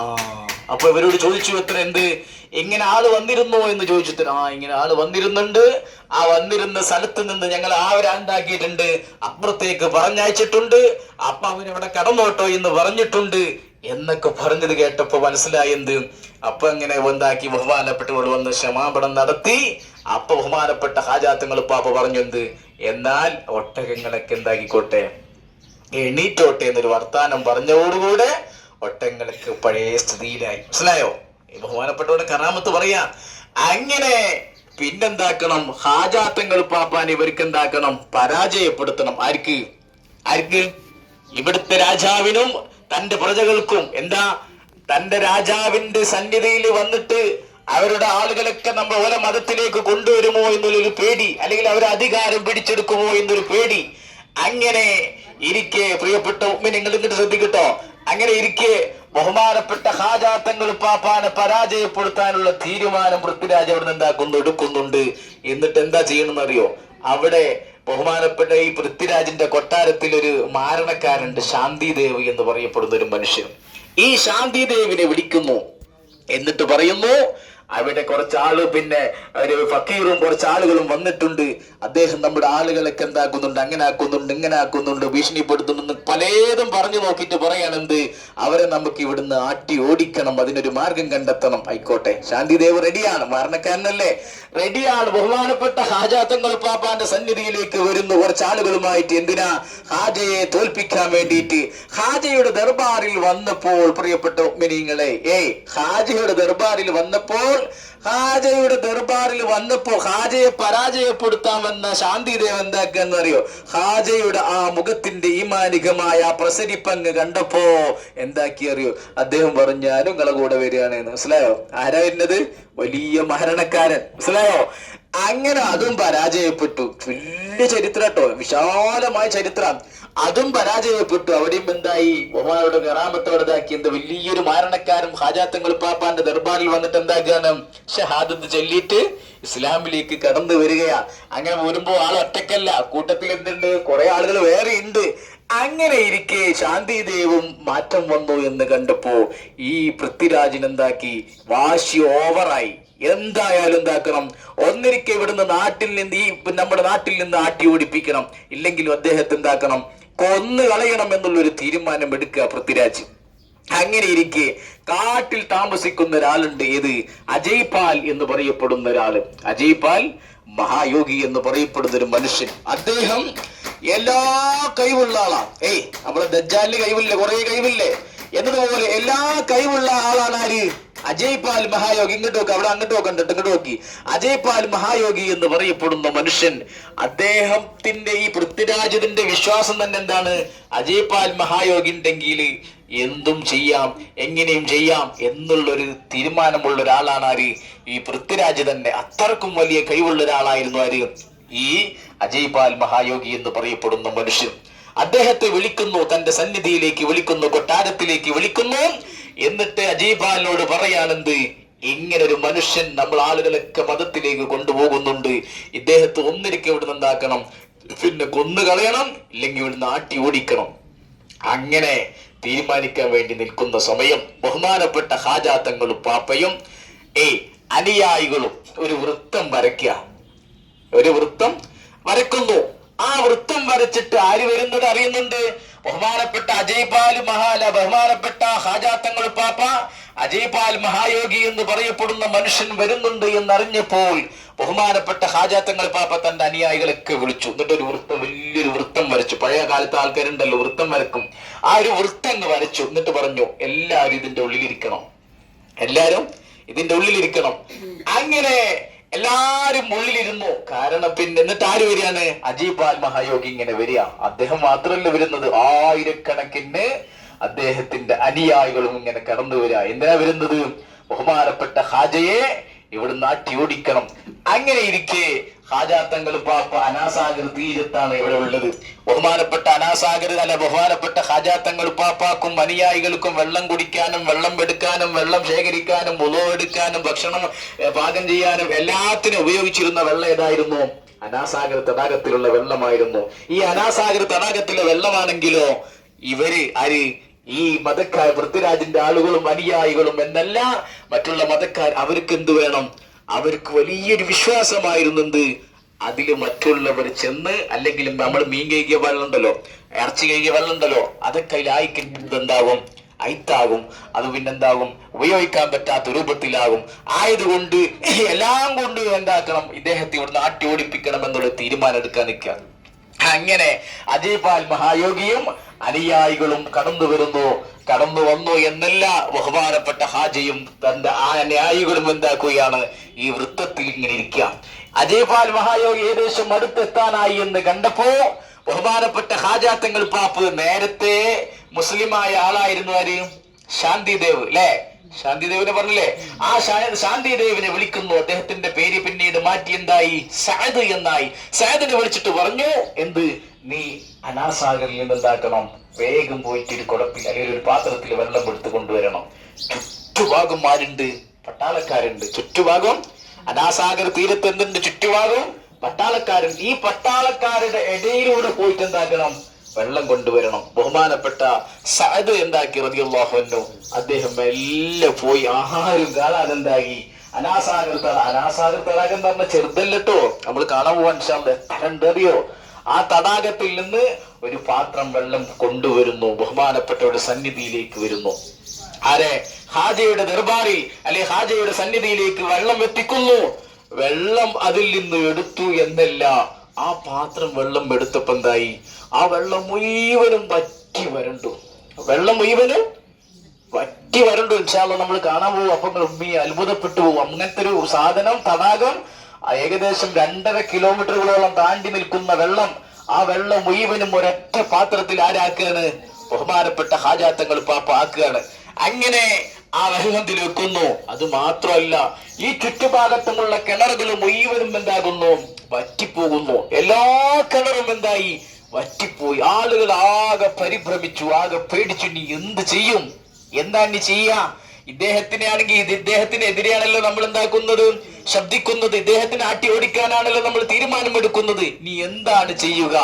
അപ്പൊ ഇവരോട് ചോദിച്ചു എത്ര ഇങ്ങനെ ആള് വന്നിരുന്നോ എന്ന് ചോദിച്ചു. ഇങ്ങനെ ആള് വന്നിരുന്നുണ്ട്, ആ വന്നിരുന്ന സ്ഥലത്ത് നിന്ന് ഞങ്ങൾ ആവരാണ്ടാക്കിയിട്ടുണ്ട്, അപ്പുറത്തേക്ക് പറഞ്ഞയച്ചിട്ടുണ്ട്, അപ്പൊ അവനവിടെ കടന്നോട്ടോ എന്ന് പറഞ്ഞിട്ടുണ്ട് എന്നൊക്കെ പറഞ്ഞത് കേട്ടപ്പോ മനസ്സിലായി അപ്പൊ അങ്ങനെ എന്താക്കി? ബഹുമാനപ്പെട്ടവർ വന്ന് ക്ഷമാപണം നടത്തി. അപ്പൊ ബഹുമാനപ്പെട്ട ഹാജാത്തങ്ങൾ പാപ്പ പറഞ്ഞു എന്നാൽ ഒട്ടകങ്ങളൊക്കെ എന്താക്കിക്കോട്ടെ, എണീറ്റോട്ടെ എന്നൊരു വർത്താനം പറഞ്ഞതോടുകൂടെ ഒട്ടകങ്ങളൊക്കെ പഴയ സ്ഥിതിയിലായി. മനസ്സിലായോ? ബഹുമാനപ്പെട്ടവരുടെ കറാമത്ത് പറയാ. അങ്ങനെ പിന്നെന്താക്കണം? ഹാജാത്തങ്ങൾ പാപ്പാൻ ഇവർക്ക് എന്താക്കണം? പരാജയപ്പെടുത്തണം. ആർക്ക്? ഇവിടുത്തെ രാജാവിനും തന്റെ പ്രജകൾക്കും. തന്റെ രാജാവിന്റെ സന്നിധിയിൽ വന്നിട്ട് അവരുടെ ആളുകളൊക്കെ നമ്മൾ ഓരോ മതത്തിലേക്ക് കൊണ്ടുവരുമോ എന്നുള്ളൊരു പേടി, അല്ലെങ്കിൽ അവർ അധികാരം പിടിച്ചെടുക്കുമോ എന്നൊരു പേടി. അങ്ങനെ ഇരിക്കെ പ്രിയപ്പെട്ട നിങ്ങൾ എന്നിട്ട് ശ്രദ്ധിക്കട്ടോ, അങ്ങനെ ഇരിക്കെ ബഹുമാനപ്പെട്ട ഹാജാത്തങ്ങൾ പാപ്പാനെ പരാജയപ്പെടുത്താനുള്ള തീരുമാനം പൃഥ്വിരാജ് അവിടെ നിന്ന് എടുക്കുന്നുണ്ട്. എന്നിട്ട് എന്താ ചെയ്യണമെന്നറിയോ? അവിടെ ബഹുമാനപ്പെട്ട ഈ പൃഥ്വിരാജിന്റെ കൊട്ടാരത്തിൽ ഒരു മാരണക്കാരുണ്ട്, ശാന്തിദേവ് എന്ന് പറയപ്പെടുന്ന ഒരു മനുഷ്യൻ. ഈ ശാന്തിദേവിനെ വിളിക്കുന്നു. എന്നിട്ട് പറയുന്നു, അവിടെ കുറച്ചാള് പിന്നെ ഒരു ഫക്കീറും കുറച്ചാളുകളും വന്നിട്ടുണ്ട്. അദ്ദേഹം നമ്മുടെ ആളുകളൊക്കെ എന്താക്കുന്നുണ്ട്, അങ്ങനെ ആക്കുന്നുണ്ട്, ഇങ്ങനെ ആക്കുന്നുണ്ട്, ഭീഷണിപ്പെടുത്തുന്നുണ്ട്, പലതും പറഞ്ഞു നോക്കിയിട്ട് പറയാനെന്ത്, അവരെ നമുക്ക് ഇവിടുന്ന് ആട്ടി ഓടിക്കണം, അതിനൊരു മാർഗം കണ്ടെത്തണം. ആയിക്കോട്ടെ, ശാന്തിദേവ് റെഡിയാണ്, മരണക്കാരനല്ലേ, റെഡിയാണ്. ബഹുമാനപ്പെട്ട ഹാജാ തങ്ങൾ പാപ്പാന്റെ സന്നിധിയിലേക്ക് വരുന്നു കുറച്ചാളുകളുമായിട്ട്. എന്തിനാ? ഹാജയെ തോൽപ്പിക്കാൻ വേണ്ടിയിട്ട്. ഹാജയുടെ ദർബാറിൽ വന്നപ്പോൾ, പ്രിയപ്പെട്ട മുഅ്മിനീങ്ങളെ, ഹാജയുടെ ദർബാറിൽ വന്നപ്പോൾ ഹാജയെ പരാജയപ്പെടുത്താമെന്ന ശാന്തിദേവ് എന്താക്കാന്ന് അറിയോ? ഹാജയുടെ ആ മുഖത്തിന്റെ ഈമാനികമായ പ്രസരിപ്പങ്ങ് കണ്ടപ്പോ എന്താക്കി അറിയോ? അദ്ദേഹം പറഞ്ഞു, ഞാനും നിങ്ങളെ കൂടെ വരികയാണ്. മനസ്സിലായോ? ആരാ വരുന്നത്? വലിയ മരണക്കാരൻ. മനസ്സിലായോ? അങ്ങനെ അതും പരാജയപ്പെട്ടു. വലിയ ചരിത്രം കേട്ടോ, വിശാലമായ ചരിത്രം. അതും പരാജയപ്പെട്ടു. അവിടെയും എന്തായി? ബഹുമാനോട് കറാമത്തോടെ ഇതാക്കി. എന്താ? വലിയൊരു മരണക്കാരൻ ഹാജാ തങ്ങൾ പാപ്പാന്റെ ദർബാറിൽ വന്നിട്ട് എന്താക്കാണ്? ഷഹാദത്ത് ചൊല്ലിയിട്ട് ഇസ്ലാമിലേക്ക് കടന്നു വരികയാ. അങ്ങനെ വരുമ്പോ ആൾ ഒറ്റക്കല്ല, കൂട്ടത്തിൽ എന്തുണ്ട്? കുറെ ആളുകൾ വേറെ ഉണ്ട്. അങ്ങനെ ഇരിക്കെ ശാന്തിദേവും മാറ്റം വന്നു എന്ന് കണ്ടപ്പോ ഈ പൃഥ്വിരാജിന് എന്താക്കി? വാശി ഓവറായി. എന്തായാലും എന്താക്കണം, ഒന്നിരിക്കെ ഇവിടുന്ന് നാട്ടിൽ നിന്ന്, നമ്മുടെ നാട്ടിൽ നിന്ന് ആട്ടി ഓടിപ്പിക്കണം, ഇല്ലെങ്കിലും അദ്ദേഹത്തെ എന്താക്കണം, കൊന്നു കളയണം എന്നുള്ളൊരു തീരുമാനം എടുക്കുക പൃഥ്വിരാജ്. അങ്ങനെ ഇരിക്കെ കാട്ടിൽ താമസിക്കുന്ന ഒരാളുണ്ട്. ഏത്? അജയ്പാൽ എന്ന് പറയപ്പെടുന്ന ഒരാള്. അജയ്പാൽ മഹായോഗി എന്ന് പറയപ്പെടുന്ന ഒരു മനുഷ്യൻ. അദ്ദേഹം എല്ലാ കഴിവുള്ള ആളാ. നമ്മളെ ദജ്ജാലിന് കഴിവില്ലേ? കുറെ കഴിവില്ലേ? എന്നതുപോലെ എല്ലാ കഴിവുള്ള ആളാണ് ആര്? അജയ്പാൽ മഹായോഗി. ഇങ്ങോട്ട് നോക്കി, അവിടെ അങ്ങോട്ട് നോക്കണ്ട, ഇങ്ങോട്ട് നോക്കി. അജയ്പാൽ മഹായോഗി എന്ന് പറയപ്പെടുന്ന മനുഷ്യൻ, അദ്ദേഹത്തിന്റെ ഈ പൃഥ്വിരാജിന്റെ വിശ്വാസം തന്നെ എന്താണ്? അജയ്പാൽ മഹായോഗി ഉണ്ടെങ്കിൽ എന്തും ചെയ്യാം, എങ്ങനെയും ചെയ്യാം എന്നുള്ളൊരു തീരുമാനമുള്ള ഒരാളാണ് ആര്? ഈ പൃഥ്വിരാജ് തന്നെ. അത്രക്കും വലിയ കഴിവുള്ള ഒരാളായിരുന്നു ആര്? ഈ അജയ്പാൽ മഹായോഗി എന്ന് പറയപ്പെടുന്ന മനുഷ്യൻ. അദ്ദേഹത്തെ വിളിക്കുന്നു, തന്റെ സന്നിധിയിലേക്ക് വിളിക്കുന്നു, കൊട്ടാരത്തിലേക്ക് വിളിക്കുന്നു. എന്നിട്ട് അജയ്പാലിനോട് പറയാനെന്ത്, ഇങ്ങനെ ഒരു മനുഷ്യൻ നമ്മൾ ആളുകളൊക്കെ മതത്തിലേക്ക് കൊണ്ടുപോകുന്നുണ്ട്, ഇദ്ദേഹത്തെ ഒന്നിരിക്കെ ഇവിടുന്ന് എന്താക്കണം, പിന്നെ കൊന്നു കളയണം, ഇല്ലെങ്കിൽ ഇവിടുന്ന് ആട്ടി ഓടിക്കണം. അങ്ങനെ തീരുമാനിക്കാൻ വേണ്ടി നിൽക്കുന്ന സമയം ബഹുമാനപ്പെട്ട ഹാജാ തങ്ങളും പാപ്പയും അനുയായികളും ഒരു വൃത്തം വരയ്ക്കുക. ഒരു വൃത്തം വരക്കുന്നു. ആ വൃത്തം വരച്ചിട്ട് ആര് വരുന്നത് അറിയുന്നുണ്ട്? ബഹുമാനപ്പെട്ട ബഹുമാനപ്പെട്ട ഹാജാ തങ്ങൾ പാപ്പ, അജയ്പാൽ മഹായോഗി എന്ന് പറയപ്പെടുന്ന മനുഷ്യൻ വരുന്നുണ്ട് എന്നറിഞ്ഞപ്പോൾ ബഹുമാനപ്പെട്ട ഹാജാ തങ്ങൾ പാപ്പ തന്റെ അനുയായികളൊക്കെ വിളിച്ചു. എന്നിട്ട് ഒരു വൃത്തം, വലിയൊരു വൃത്തം വരച്ചു. പഴയ കാലത്ത് ആൾക്കാരുണ്ടല്ലോ വൃത്തം വരക്കും. ആ ഒരു വൃത്തം വരച്ചു. എന്നിട്ട് പറഞ്ഞു, എല്ലാവരും ഇതിന്റെ ഉള്ളിലിരിക്കണം, എല്ലാരും ഇതിന്റെ ഉള്ളിലിരിക്കണം. അങ്ങനെ എല്ലാരും ഉള്ളിലിരുന്നു. കാരണം പിന്നെ എന്നിട്ട് ആര് വരികയാണ്? അജയ്പാൽ മഹായോഗി ഇങ്ങനെ വരിക. അദ്ദേഹം മാത്രമല്ല വരുന്നത്, ആയിരക്കണക്കിന് അദ്ദേഹത്തിന്റെ അനുയായികളും ഇങ്ങനെ കടന്നു വരിക. എന്തിനാ വരുന്നത്? ബഹുമാനപ്പെട്ട ഹാജയെ ഇവിടുന്ന് ആട്ടി ഓടിക്കണം. അങ്ങനെ ഇരിക്കെ ഹാജാ തങ്ങൾ പാപ്പ അനാസാഗർ തീരത്താണ് ഇവിടെ ഉള്ളത്. ബഹുമാനപ്പെട്ട ഹാജാ തങ്ങൾ പാപ്പാക്കും അനുയായികൾക്കും വെള്ളം കുടിക്കാനും, വെള്ളം എടുക്കാനും, വെള്ളം ശേഖരിക്കാനും, വുളൂ എടുക്കാനും, ഭക്ഷണം പാകം ചെയ്യാനും എല്ലാത്തിനും ഉപയോഗിച്ചിരുന്ന വെള്ളം ഏതായിരുന്നു? അനാസാഗർ തടാകത്തിലുള്ള വെള്ളമായിരുന്നു. ഈ അനാസാഗർ തടാകത്തിലെ വെള്ളമാണെങ്കിലോ ഇവര് ആര്? ഈ മതക്കാർ, പൃഥ്വിരാജിന്റെ ആളുകളും അനുയായികളും എന്നല്ല മറ്റുള്ള മതക്കാർ, അവർക്ക് എന്ത് വേണം? അവർക്ക് വലിയൊരു വിശ്വാസമായിരുന്നു. എന്ത്? അതില് മറ്റുള്ളവർ ചെന്ന്, അല്ലെങ്കിൽ നമ്മൾ മീൻ കഴുകിയ വെള്ളം ഉണ്ടല്ലോ, ഇറച്ചി കഴുകിയ വെള്ളം ഉണ്ടല്ലോ, അതൊക്കെ അതിലായിക്കുന്നത് എന്താകും? അയിത്താകും. അത് പിന്നെന്താകും? ഉപയോഗിക്കാൻ പറ്റാത്ത രൂപത്തിലാകും. ആയതുകൊണ്ട് എല്ലാം കൊണ്ട് എന്താക്കണം? ഇദ്ദേഹത്തെ ഇവിടുന്ന് ആട്ടി ഓടിപ്പിക്കണം എന്നുള്ള തീരുമാനം എടുക്കാൻ നിൽക്കുക. അങ്ങനെ അജയ്പാൽ മഹായോഗിയും അനുയായികളും കടന്നു വന്നു എന്നല്ല, ബഹുമാനപ്പെട്ട ഹാജയും തന്റെ ആ അനുയായികളും എന്താക്കുകയാണ്? ഈ വൃത്തത്തിൽ ഇങ്ങനെ ഇരിക്കുക. അജയ്പാൽ മഹായോഗി ഏകദേശം അടുത്തെത്താനായി എന്ന് കണ്ടപ്പോ ബഹുമാനപ്പെട്ട ഹാജാ തങ്ങൾ പാപ്പ്, നേരത്തെ മുസ്ലിമായ ആളായിരുന്നു ആര്? ശാന്തിദേവ് അല്ലെ? ശാന്തിദേവിനെ പറഞ്ഞില്ലേ? ആ ശാന്തിദേവിനെ വിളിക്കുന്നു. അദ്ദേഹത്തിന്റെ പേര് പിന്നീട് മാറ്റി എന്തായി? സഅദ് എന്നായി. സഅദിനെ വിളിച്ചിട്ട് പറഞ്ഞു, എന്ത്? നീ അനാസാഗറിൽ നിന്ന് എന്താക്കണം? വേഗം പോയിട്ട് ഒരു കുടപ്പിൽ അല്ലെങ്കിൽ ഒരു പാത്രത്തിൽ വെള്ളം എടുത്ത് കൊണ്ടുവരണം. ചുറ്റുഭാഗം ആരുണ്ട്? പട്ടാളക്കാരുണ്ട്. ചുറ്റുഭാഗം അനാസാഗർ തീരത്ത് എന്തുണ്ട്? ചുറ്റുഭാഗം പട്ടാളക്കാരൻ. ഈ പട്ടാളക്കാരുടെ ഇടയിലൂടെ പോയിട്ട് എന്താക്കണം? വെള്ളം കൊണ്ടുവരണം. ബഹുമാനപ്പെട്ട സഅദ് എന്താക്കി റളിയല്ലാഹു അൻഹു, അദ്ദേഹം എല്ലാം പോയി ആഹാരം കാണാൻ എന്താക്കി അനാസാഗർ തടാകം എന്ന് പറഞ്ഞ ചെറുതല്ലോ, നമ്മൾ കാണാൻ പോവാൻ എന്തറിയോ, ആ തടാകത്തിൽ നിന്ന് ഒരു പാത്രം വെള്ളം കൊണ്ടുവരുന്നു, ബഹുമാനപ്പെട്ടവരുടെ സന്നിധിയിലേക്ക് വരുന്നു. ആരെ? ഹാജയുടെ ദർബാറിൽ അല്ലെ ഹാജയുടെ സന്നിധിയിലേക്ക് വെള്ളം എത്തിക്കുന്നു. വെള്ളം അതിൽ നിന്ന് എടുത്തു എന്നല്ല, ആ പാത്രം വെള്ളം എടുത്തപ്പോ എന്തായി? ആ വെള്ളം മുഴുവനും വറ്റി വരണ്ടു. വെള്ളം മുഴുവനും വറ്റി വരണ്ടു. ഇൻഷാല്ലാ നമ്മൾ കാണാൻ പോകും. അപ്പൊ അത്ഭുതപ്പെട്ടു പോകും. അങ്ങനത്തെ ഒരു സാധനം, തടാകം, ഏകദേശം 2.5 കിലോമീറ്ററുകളോളം താണ്ടി നിൽക്കുന്ന വെള്ളം, ആ വെള്ളം മുഴുവനും ഒരൊറ്റ പാത്രത്തിൽ ആരാക്കുകയാണ്? ബഹുമാനപ്പെട്ട ഹാജാത്തങ്ങൾ പാപ്പ ആക്കുകയാണ്. അങ്ങനെ ആ വെള്ളത്തിൽ വെക്കുന്നു. അത് മാത്രമല്ല, ഈ ചുറ്റുഭാഗത്തുമുള്ള കിണറുകൾ മുഴുവനും എന്താകുന്നു? വറ്റിപ്പോകുന്നു. എല്ലാ കിണറും എന്തായി? വറ്റിപ്പോയി. ആളുകൾ ആകെ പരിഭ്രമിച്ചു, ആകെ പേടിച്ചു. നീ എന്ത് ചെയ്യും? എന്താ നീ ചെയ്യാ? ഇദ്ദേഹത്തിനെ ആണെങ്കിൽ ഇദ്ദേഹത്തിനെതിരെയാണല്ലോ നമ്മൾ എന്താക്കുന്നത്? ശബ്ദിക്കുന്നത്. ഇദ്ദേഹത്തിനെ ആട്ടി ഓടിക്കാനാണല്ലോ നമ്മൾ തീരുമാനം എടുക്കുന്നത്. നീ എന്താണ് ചെയ്യുക?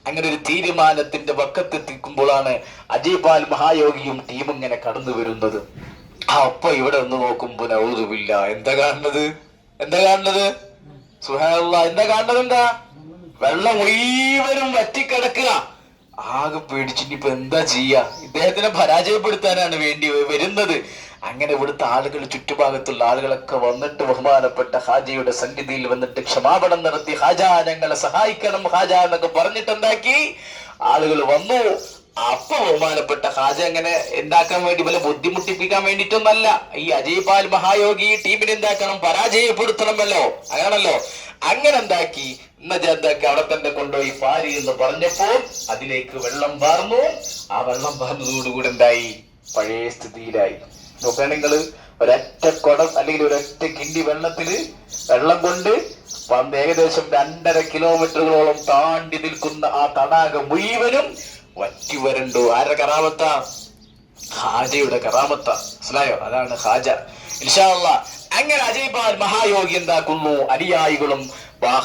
അങ്ങനെ ഒരു തീരുമാനത്തിന്റെ പക്കത്തെത്തിക്കുമ്പോഴാണ് അജീബാൽ മഹായോഗിയും ടീമും ഇങ്ങനെ കടന്നു വരുന്നത്. അപ്പൊ ഇവിടെ ഒന്ന് നോക്കുമ്പോ നൗദുബില്ല, എന്താ കാണുന്നത്? സുബ്ഹാനല്ലാഹ്, എന്താ കാണുന്നത്? എന്താ? വെള്ളം മുഴുവനും വറ്റിക്കിടക്കുക. ആകെ പേടിച്ചിനിപ്പോ എന്താ ചെയ്യാ? ഇദ്ദേഹത്തിനെ പരാജയപ്പെടുത്താനാണ് വേണ്ടി വരുന്നത്. അങ്ങനെ ഇവിടുത്തെ ആളുകൾ, ചുറ്റുഭാഗത്തുള്ള ആളുകളൊക്കെ വന്നിട്ട് ബഹുമാനപ്പെട്ട ഹാജയുടെ സന്നിധിയിൽ വന്നിട്ട് ക്ഷമാപണം നടത്തി, ഹാജ ഞങ്ങളെ സഹായിക്കണം ഹാജ എന്നൊക്കെ പറഞ്ഞിട്ട് എന്താക്കി? ആളുകൾ വന്നു. അപ്പൊ ബഹുമാനപ്പെട്ട ഹാജ അങ്ങനെ എന്താക്കാൻ വേണ്ടി, വല്ല ബുദ്ധിമുട്ടിപ്പിക്കാൻ വേണ്ടിയിട്ടൊന്നല്ല. ഈ അജയ്പാൽ മഹായോഗി ടീമിനെ എന്താക്കണം? പരാജയപ്പെടുത്തണമല്ലോ. അങ്ങനല്ലോ. അങ്ങനെ എന്താക്കി? എന്താക്കി? അവിടെ തന്നെ കൊണ്ടുപോയി പാരി എന്ന് പറഞ്ഞപ്പോ അതിലേക്ക് വെള്ളം പാർന്നു. ആ വെള്ളം പാർന്നതോടുകൂടി എന്തായി? പഴയ സ്ഥിതിയിലായി. നോക്കാൻ നിങ്ങൾ, ഒരൊറ്റ കുടം അല്ലെങ്കിൽ ഒരൊറ്റ കിണ്ടി വെള്ളത്തില് വെള്ളം കൊണ്ട് ഏകദേശം 2.5 കിലോമീറ്ററുകളോളം താണ്ടി നിൽക്കുന്ന ആ തടാകം മുഴുവനും വറ്റി വരണ്ടു. ആരുടെ കറാമത്ത? ഹാജയുടെ കറാമത്ത. മനസ്സിലായോ? അതാണ് ഹാജ. ഇൻഷാ അല്ലാഹ് അങ്ങനെ അജയ്പാൽ മഹായോഗി എന്താക്കുന്നു? അനുയായികളും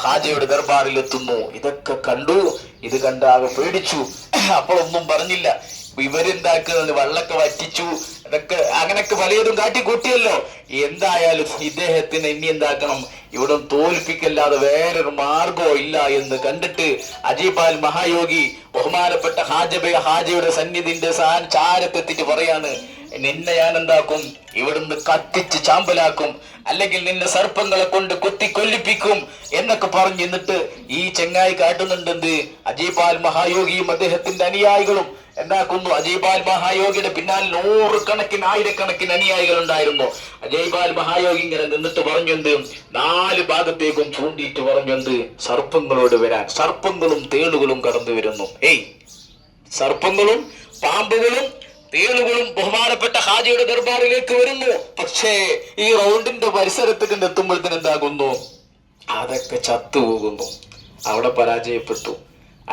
ഹാജയുടെ ദർബാറിൽ എത്തുന്നു. ഇതൊക്കെ കണ്ടു. ഇത് കണ്ടാകെ പേടിച്ചു. അപ്പോഴൊന്നും പറഞ്ഞില്ല. ഇവരെന്താക്കുന്നത്? വെള്ളമൊക്കെ വറ്റിച്ചു, ഇതൊക്കെ അങ്ങനൊക്കെ പലതും കാട്ടിക്കൂട്ടിയല്ലോ. എന്തായാലും ഇദ്ദേഹത്തിന് ഇനി എന്താക്കണം? ഇവിടെ തോൽപ്പിക്കല്ലാതെ വേറൊരു മാർഗോ ഇല്ല എന്ന് കണ്ടിട്ട് അജയ്പാൽ മഹായോഗി ബഹുമാനപ്പെട്ട ഹാജയുടെ സന്നിധിന്റെ ചാരത്തെത്തിട്ട് പറയാണ്, നിന്നെ ഞാൻ എന്താക്കും? ഇവിടുന്ന് കത്തിച്ച് ചാമ്പലാക്കും, അല്ലെങ്കിൽ നിന്നെ സർപ്പങ്ങളെ കൊണ്ട് കൊത്തി കൊല്ലിപ്പിക്കും എന്നൊക്കെ പറഞ്ഞു. എന്നിട്ട് ഈ ചെങ്ങായി കാട്ടുന്നുണ്ടെന്ത്? അജയ്പാൽ മഹായോഗിയും അദ്ദേഹത്തിന്റെ അനുയായികളും എന്താക്കുന്നു? അജയ്പാൽ മഹായോഗിയുടെ പിന്നാലെ 100 കണക്കിന് 1000 അനുയായികൾ ഉണ്ടായിരുന്നു. അജയ്പാൽ മഹായോഗി ഇങ്ങനെ നിന്നിട്ട് പറഞ്ഞെന്ത്? 4 ഭാഗത്തേക്കും ചൂണ്ടിയിട്ട് പറഞ്ഞെന്ത്? സർപ്പങ്ങളോട് വരാൻ. സർപ്പങ്ങളും തേളുകളും കടന്നു വരുന്നു. സർപ്പങ്ങളും പാമ്പുകളും തേളുകളും ബഹുമാനപ്പെട്ട ഹാജിയുടെ ദർബാറിലേക്ക് വരുന്നു. പക്ഷേ ഈ റൗണ്ടിന്റെ പരിസരത്തേക്ക് എത്തുമ്പോഴത്തേന് എന്താകുന്നു? അതൊക്കെ ചത്തുപോകുന്നു. അവിടെ പരാജയപ്പെട്ടു.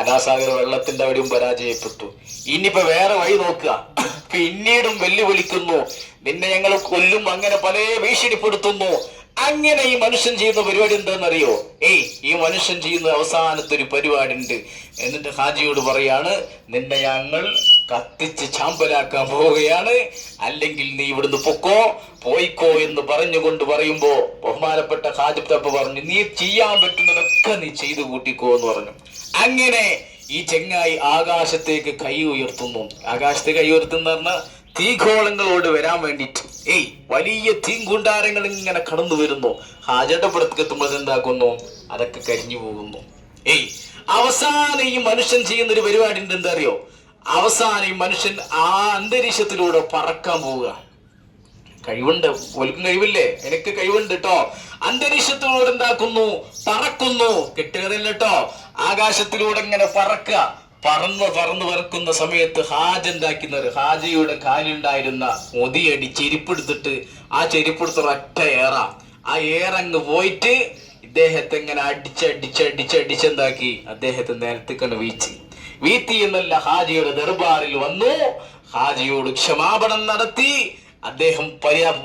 അനാസാഗർ വെള്ളത്തിന്റെ അവിടെയും പരാജയപ്പെട്ടു. ഇനിയിപ്പോ വേറെ വഴി നോക്കുക. പിന്നീടും വെല്ലുവിളിക്കുന്നു, നിന്നെ ഞങ്ങൾ കൊല്ലും, അങ്ങനെ പല ഭീഷണിപ്പെടുത്തുന്നു. അങ്ങനെ ഈ മനുഷ്യൻ ചെയ്യുന്ന പരിപാടി എന്താണെന്നറിയോ? ഈ മനുഷ്യൻ ചെയ്യുന്ന അവസാനത്തെ ഒരു പരിപാടി ഉണ്ട്. എന്നിട്ട് ഹാജിയോട് പറയാണ്, നിന്നെ ഞങ്ങൾ കത്തിച്ച് ചാമ്പലാക്കാൻ പോവുകയാണ്, അല്ലെങ്കിൽ നീ ഇവിടുന്ന് പോയിക്കോ എന്ന് പറഞ്ഞുകൊണ്ട് പറയുമ്പോ ബഹുമാനപ്പെട്ട ഹാജി തപ്പ പറഞ്ഞു, നീ ചെയ്യാൻ പറ്റുന്നതൊക്കെ നീ ചെയ്തു കൂട്ടിക്കോ എന്ന് പറഞ്ഞു. അങ്ങനെ ഈ ചെങ്ങായി ആകാശത്തേക്ക് കൈ ഉയർത്തുന്നു. ആകാശത്തേക്ക് കൈ ഉയർത്തുന്ന പറഞ്ഞാൽ തീഗോളങ്ങളോട് വരാൻ വേണ്ടിട്ട് വലിയ തീങ്കുണ്ടാരങ്ങൾ ഇങ്ങനെ കടന്നു വരുന്നു. ഹാജയുടെ പുറത്തേക്ക് എത്തുമ്പോൾ എന്താക്കുന്നു? അതൊക്കെ കരിഞ്ഞു പോകുന്നു. അവസാനം ഈ മനുഷ്യൻ ചെയ്യുന്ന ഒരു പരിപാടി ഉണ്ട്. എന്താ അറിയോ? അവസാനം ഈ മനുഷ്യൻ ആ അന്തരീക്ഷത്തിലൂടെ പറക്കാൻ പോവുക. കഴിവുണ്ട്, ഒൽക്കും കഴിവില്ലേ? എനിക്ക് കഴിവുണ്ട് കേട്ടോ. അന്തരീക്ഷത്തിലൂടെ എന്താക്കുന്നു? പറക്കുന്നു. കെട്ടുകതല്ല കേട്ടോ. ആകാശത്തിലൂടെ ഇങ്ങനെ പറക്കുക. പറന്ന് പറക്കുന്ന സമയത്ത് ഹാജ എന്താക്കുന്നത്? ഹാജയുടെ കാലുണ്ടായിരുന്ന മുതിയടി ചെരുപ്പെടുത്തിട്ട് ആ ചെരുപ്പെടുത്ത ഒറ്റ ഏറ, ആ ഏറങ്ങ് പോയിട്ട് ഇദ്ദേഹത്തെ ഇങ്ങനെ അടിച്ചെന്താക്കി അദ്ദേഹത്തെ നേരത്തേക്കാണ് വീത്തി എന്നല്ല, ഹാജിയുടെ ദർബാറിൽ വന്നു. ഹാജിയോട് ക്ഷമാപണം നടത്തി. അദ്ദേഹം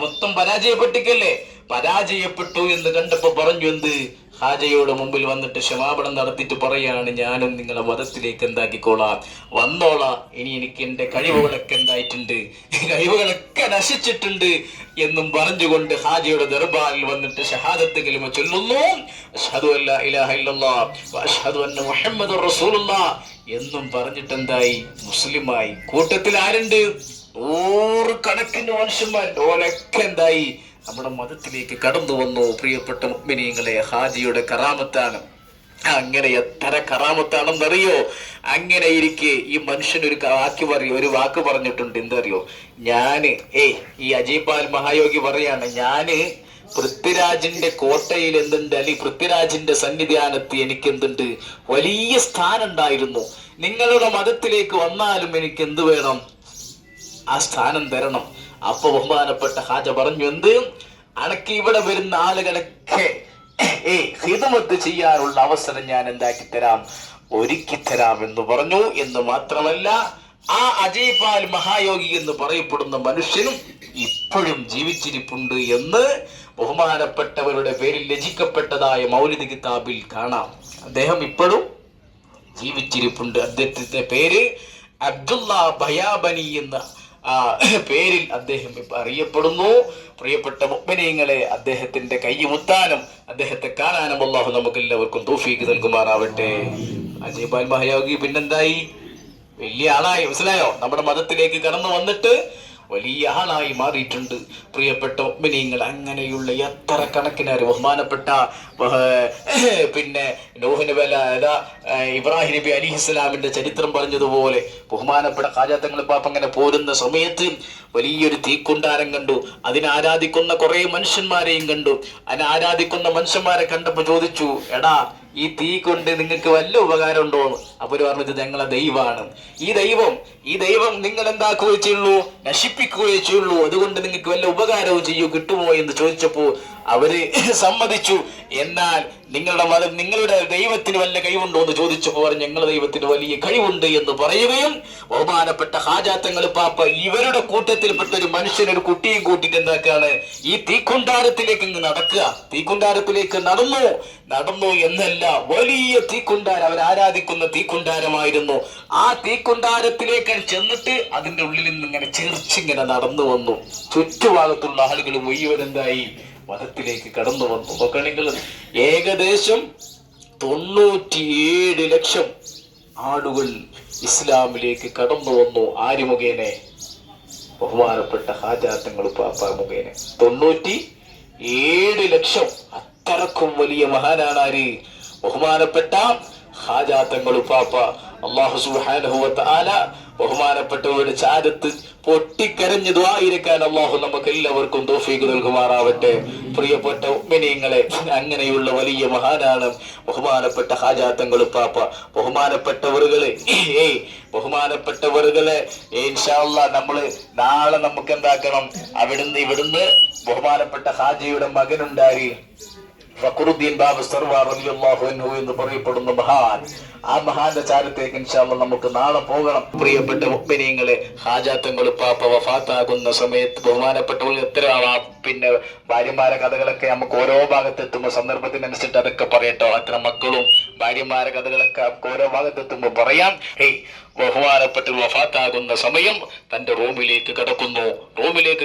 മൊത്തം പരാജയപ്പെട്ടിക്കല്ലേ? പരാജയപ്പെട്ടു എന്ന് കണ്ടപ്പോ പറഞ്ഞു എന്ത്? ഹാജയോട് മുമ്പിൽ വന്നിട്ട് ക്ഷമാപണം നടത്തിയിട്ട് പറയാണ്, ഞാനും നിങ്ങളെ മതത്തിലേക്ക് എന്താക്കിക്കോളാം, വന്നോളാം. ഇനി എനിക്ക് എൻ്റെ കഴിവുകളൊക്കെ എന്തായിട്ടുണ്ട്, കഴിവുകളൊക്കെ നശിച്ചിട്ടുണ്ട് എന്നും പറഞ്ഞുകൊണ്ട് ഹാജയുടെ ദർബാറിൽ വന്നിട്ട് ഷഹാദത്ത് കലിമ ചൊല്ലുന്നു. അശ്ഹദു അല്ലാ ഇലാഹ ഇല്ലല്ലാഹ് വ അശ്ഹദു അന്ന മുഹമ്മദുർ റസൂലുള്ളാഹ് എന്നും പറഞ്ഞിട്ട് എന്തായി, മുസ്ലിമായി. കൂട്ടത്തിൽ ആരുണ്ട്? 100 കണക്കിന് മനുഷ്യന്മാർ. ഓലൊക്കെ എന്തായി, നമ്മുടെ മതത്തിലേക്ക് കടന്നു വന്നു. പ്രിയപ്പെട്ട മുഅ്മിനീങ്ങളെ, ഹാജിയുടെ കറാമത്താണ്. അങ്ങനെ എത്ര കറാമത്താണെന്നറിയോ? അങ്ങനെ ഇരിക്കെ ഈ മനുഷ്യൻ ഒരു വാക്ക് പറഞ്ഞിട്ടുണ്ട്. എന്തറിയോ? ഈ അജീബാൽ മഹായോഗി പറയാണ്, ഞാന് പൃഥ്വിരാജിന്റെ കോട്ടയിൽ എന്തുണ്ട്, അല്ലെങ്കിൽ പൃഥ്വിരാജിന്റെ സന്നിധാനത്ത് എനിക്ക് എന്തുണ്ട്, വലിയ സ്ഥാനം ഉണ്ടായിരുന്നു. നിങ്ങളുടെ മതത്തിലേക്ക് വന്നാലും എനിക്ക് എന്ത് വേണം? ആ സ്ഥാനം തരണം. അപ്പൊ ബഹുമാനപ്പെട്ട ഹാജ പറഞ്ഞു, എന്ത്? അനക്ക് ഇവിടെ വരുന്ന ആളുകളൊക്കെ ഹിദമത്ത് ചെയ്യാനുള്ള അവസരം ഞാൻ എന്താക്കി തരാം, ഒരുക്കി തരാം എന്ന് പറഞ്ഞു. എന്ന് മാത്രമല്ല, ആ അജയ്പാൽ മഹായോഗി എന്ന് പറയപ്പെടുന്ന മനുഷ്യനും ഇപ്പോഴും ജീവിച്ചിരിപ്പുണ്ട് എന്ന് ബഹുമാനപ്പെട്ടവരുടെ പേരിൽ രചിക്കപ്പെട്ടതായ മൗലിദ് കിതാബിൽ കാണാം. അദ്ദേഹം ഇപ്പോഴും ജീവിച്ചിരിപ്പുണ്ട്. അദ്ദേഹത്തിന്റെ പേര് അബ്ദുള്ള ബയാബനി എന്ന പേരിൽ അദ്ദേഹം അറിയപ്പെടുന്നു. പ്രിയപ്പെട്ട മുഅ്മിനീങ്ങളെ, അദ്ദേഹത്തിന്റെ കയ്യുമുത്താനും അദ്ദേഹത്തെ കാണാനും അല്ലാഹു നമുക്ക് എല്ലാവർക്കും തൗഫീഖ് നൽകുമാറാവട്ടെ. അജയ്പാൽ മഹായോഗി പിന്നെന്തായി? വലിയ ആളായി. മനസ്സിലായോ? നമ്മുടെ മതത്തിലേക്ക് കടന്നു വന്നിട്ട് വലിയ ആളായി മാറിയിട്ടുണ്ട്. പ്രിയപ്പെട്ട മുഅ്മിനീങ്ങൾ, അങ്ങനെയുള്ള എത്ര കണക്കിനാര് ബഹുമാനപ്പെട്ട പിന്നെ നൂഹ് നബി ഇബ്രാഹിം നബി അലൈഹിസ്സലാമിന്റെ ചരിത്രം പറഞ്ഞതുപോലെ ബഹുമാനപ്പെട്ട ഖാജ തങ്ങൾ പാപ്പ അങ്ങനെ പോരുന്ന സമയത്ത് വലിയൊരു തീക്കുണ്ടാരം കണ്ടു. അതിനാരാധിക്കുന്ന കുറെ മനുഷ്യന്മാരെയും കണ്ടു. അതിനാരാധിക്കുന്ന മനുഷ്യന്മാരെ കണ്ടപ്പോ ചോദിച്ചു, എടാ, ഈ തീ കൊണ്ട് നിങ്ങൾക്ക് വല്ല ഉപകാരം ഉണ്ടോ? അവര് പറഞ്ഞത് ഞങ്ങളെ ദൈവമാണ്. ഈ ദൈവം നിങ്ങൾ എന്താക്കുകയോ ചെയ്യുള്ളൂ, നശിപ്പിക്കുകയോ ചെയ്യുള്ളൂ. അതുകൊണ്ട് നിങ്ങൾക്ക് വല്ല ഉപകാരവും കിട്ടുമോ എന്ന് ചോദിച്ചപ്പോ അവര് സമ്മതിച്ചു. എന്നാൽ നിങ്ങളുടെ ദൈവത്തിന് വല്ല കഴിവുണ്ടോ എന്ന് ചോദിച്ചപ്പോൾ പറഞ്ഞു, ഞങ്ങളുടെ ദൈവത്തിന് വലിയ കഴിവുണ്ട് എന്ന് പറയുകയും ബഹുമാനപ്പെട്ട ഹാജാ തങ്ങൾ പാപ്പ ഇവരുടെ കൂട്ടത്തിൽപ്പെട്ട ഒരു മനുഷ്യനൊരു കുട്ടിയും കൂട്ടിട്ട് എന്താക്കാണ്, ഈ തീക്കുണ്ടാരത്തിലേക്ക് നടക്കുക. തീക്കുണ്ടാരത്തിലേക്ക് നടന്നു എന്നല്ല, വലിയ തീക്കുണ്ടാരം, അവർ ആരാധിക്കുന്ന തീക്കുണ്ടാരമായിരുന്നു. ആ തീക്കുണ്ടാരത്തിലേക്ക് ചെന്നിട്ട് അതിന്റെ ഉള്ളിൽ നിന്ന് ഇങ്ങനെ ചിരിച്ചിങ്ങനെ നടന്നു വന്നു. ചുറ്റുഭാഗത്തുള്ള ആളുകൾ മുഴുവൻ എന്തായി, മതത്തിലേക്ക് കടന്നു വന്നു. നോക്കണെങ്കിൽ ഏകദേശം 97 ലക്ഷം ആളുകൾ ഇസ്ലാമിലേക്ക് കടന്നു വന്നു. ആര് മുഖേനെ? ബഹുമാനപ്പെട്ട ഹാജാ തങ്ങൾ പാപ്പ മുഖേന 97 ലക്ഷം. അത്രക്കും വലിയ മഹാനാണ് ആര്? ബഹുമാനപ്പെട്ട ഹാജാ തങ്ങൾ പാപ്പ. അല്ലാഹു സുബ്ഹാനഹു വ തആല ബഹുമാനപ്പെട്ടവരുടെ ചാരത്ത് പൊട്ടിക്കരഞ്ഞു ദുആയിരക്കാൻ അല്ലാഹു നമുക്ക് എല്ലാവർക്കും തൗഫീഖ് നൽകുമാറാവട്ടെ. പ്രിയപ്പെട്ട മുഅ്മിനീങ്ങളെ, അങ്ങനെയുള്ള വലിയ മഹാനാണ് ബഹുമാനപ്പെട്ട ഹാജാ തങ്ങൾ പാപ്പ. ബഹുമാനപ്പെട്ടവരുകളെ ഇൻഷാ അല്ലാഹ് നമ്മള് നാളെ നമുക്ക് എന്താക്കണം, ഇവിടുന്ന് ബഹുമാനപ്പെട്ട ഹാജിയുടെ മകനുണ്ടായി ഫഖറുദ്ദീൻ ബാബു സർവാർ റളിയല്ലാഹു അൻഹു എന്ന് പറയപ്പെടുന്ന മഹാൻ. ആ മഹാന്റെ ചാരത്തേക്ക് ഇൻഷാ അല്ലാഹ് നമുക്ക് നാളെ പോകണം. പ്രിയപ്പെട്ട മുഅ്മിനീങ്ങളെ, ഹാജാ തങ്ങൾ പാപ്പ വഫാത്താകുന്ന സമയത്ത് ബഹുമാനപ്പെട്ടവർ എത്ര പിന്നെ ഭാര്യമാരെ കഥകളൊക്കെ നമുക്ക് ഓരോ ഭാഗത്തെത്തുമ്പോൾ സന്ദർഭത്തിനനുസരിച്ച് അതൊക്കെ പറയട്ടോ. അത്ര മക്കളും ഭാര്യമാരെ കഥകളൊക്കെ ഓരോ ഭാഗത്തെത്തുമ്പോൾ പറയാം. ബഹുമാനപ്പെട്ട വഫാത്താകുന്ന സമയം തന്റെ റൂമിലേക്ക്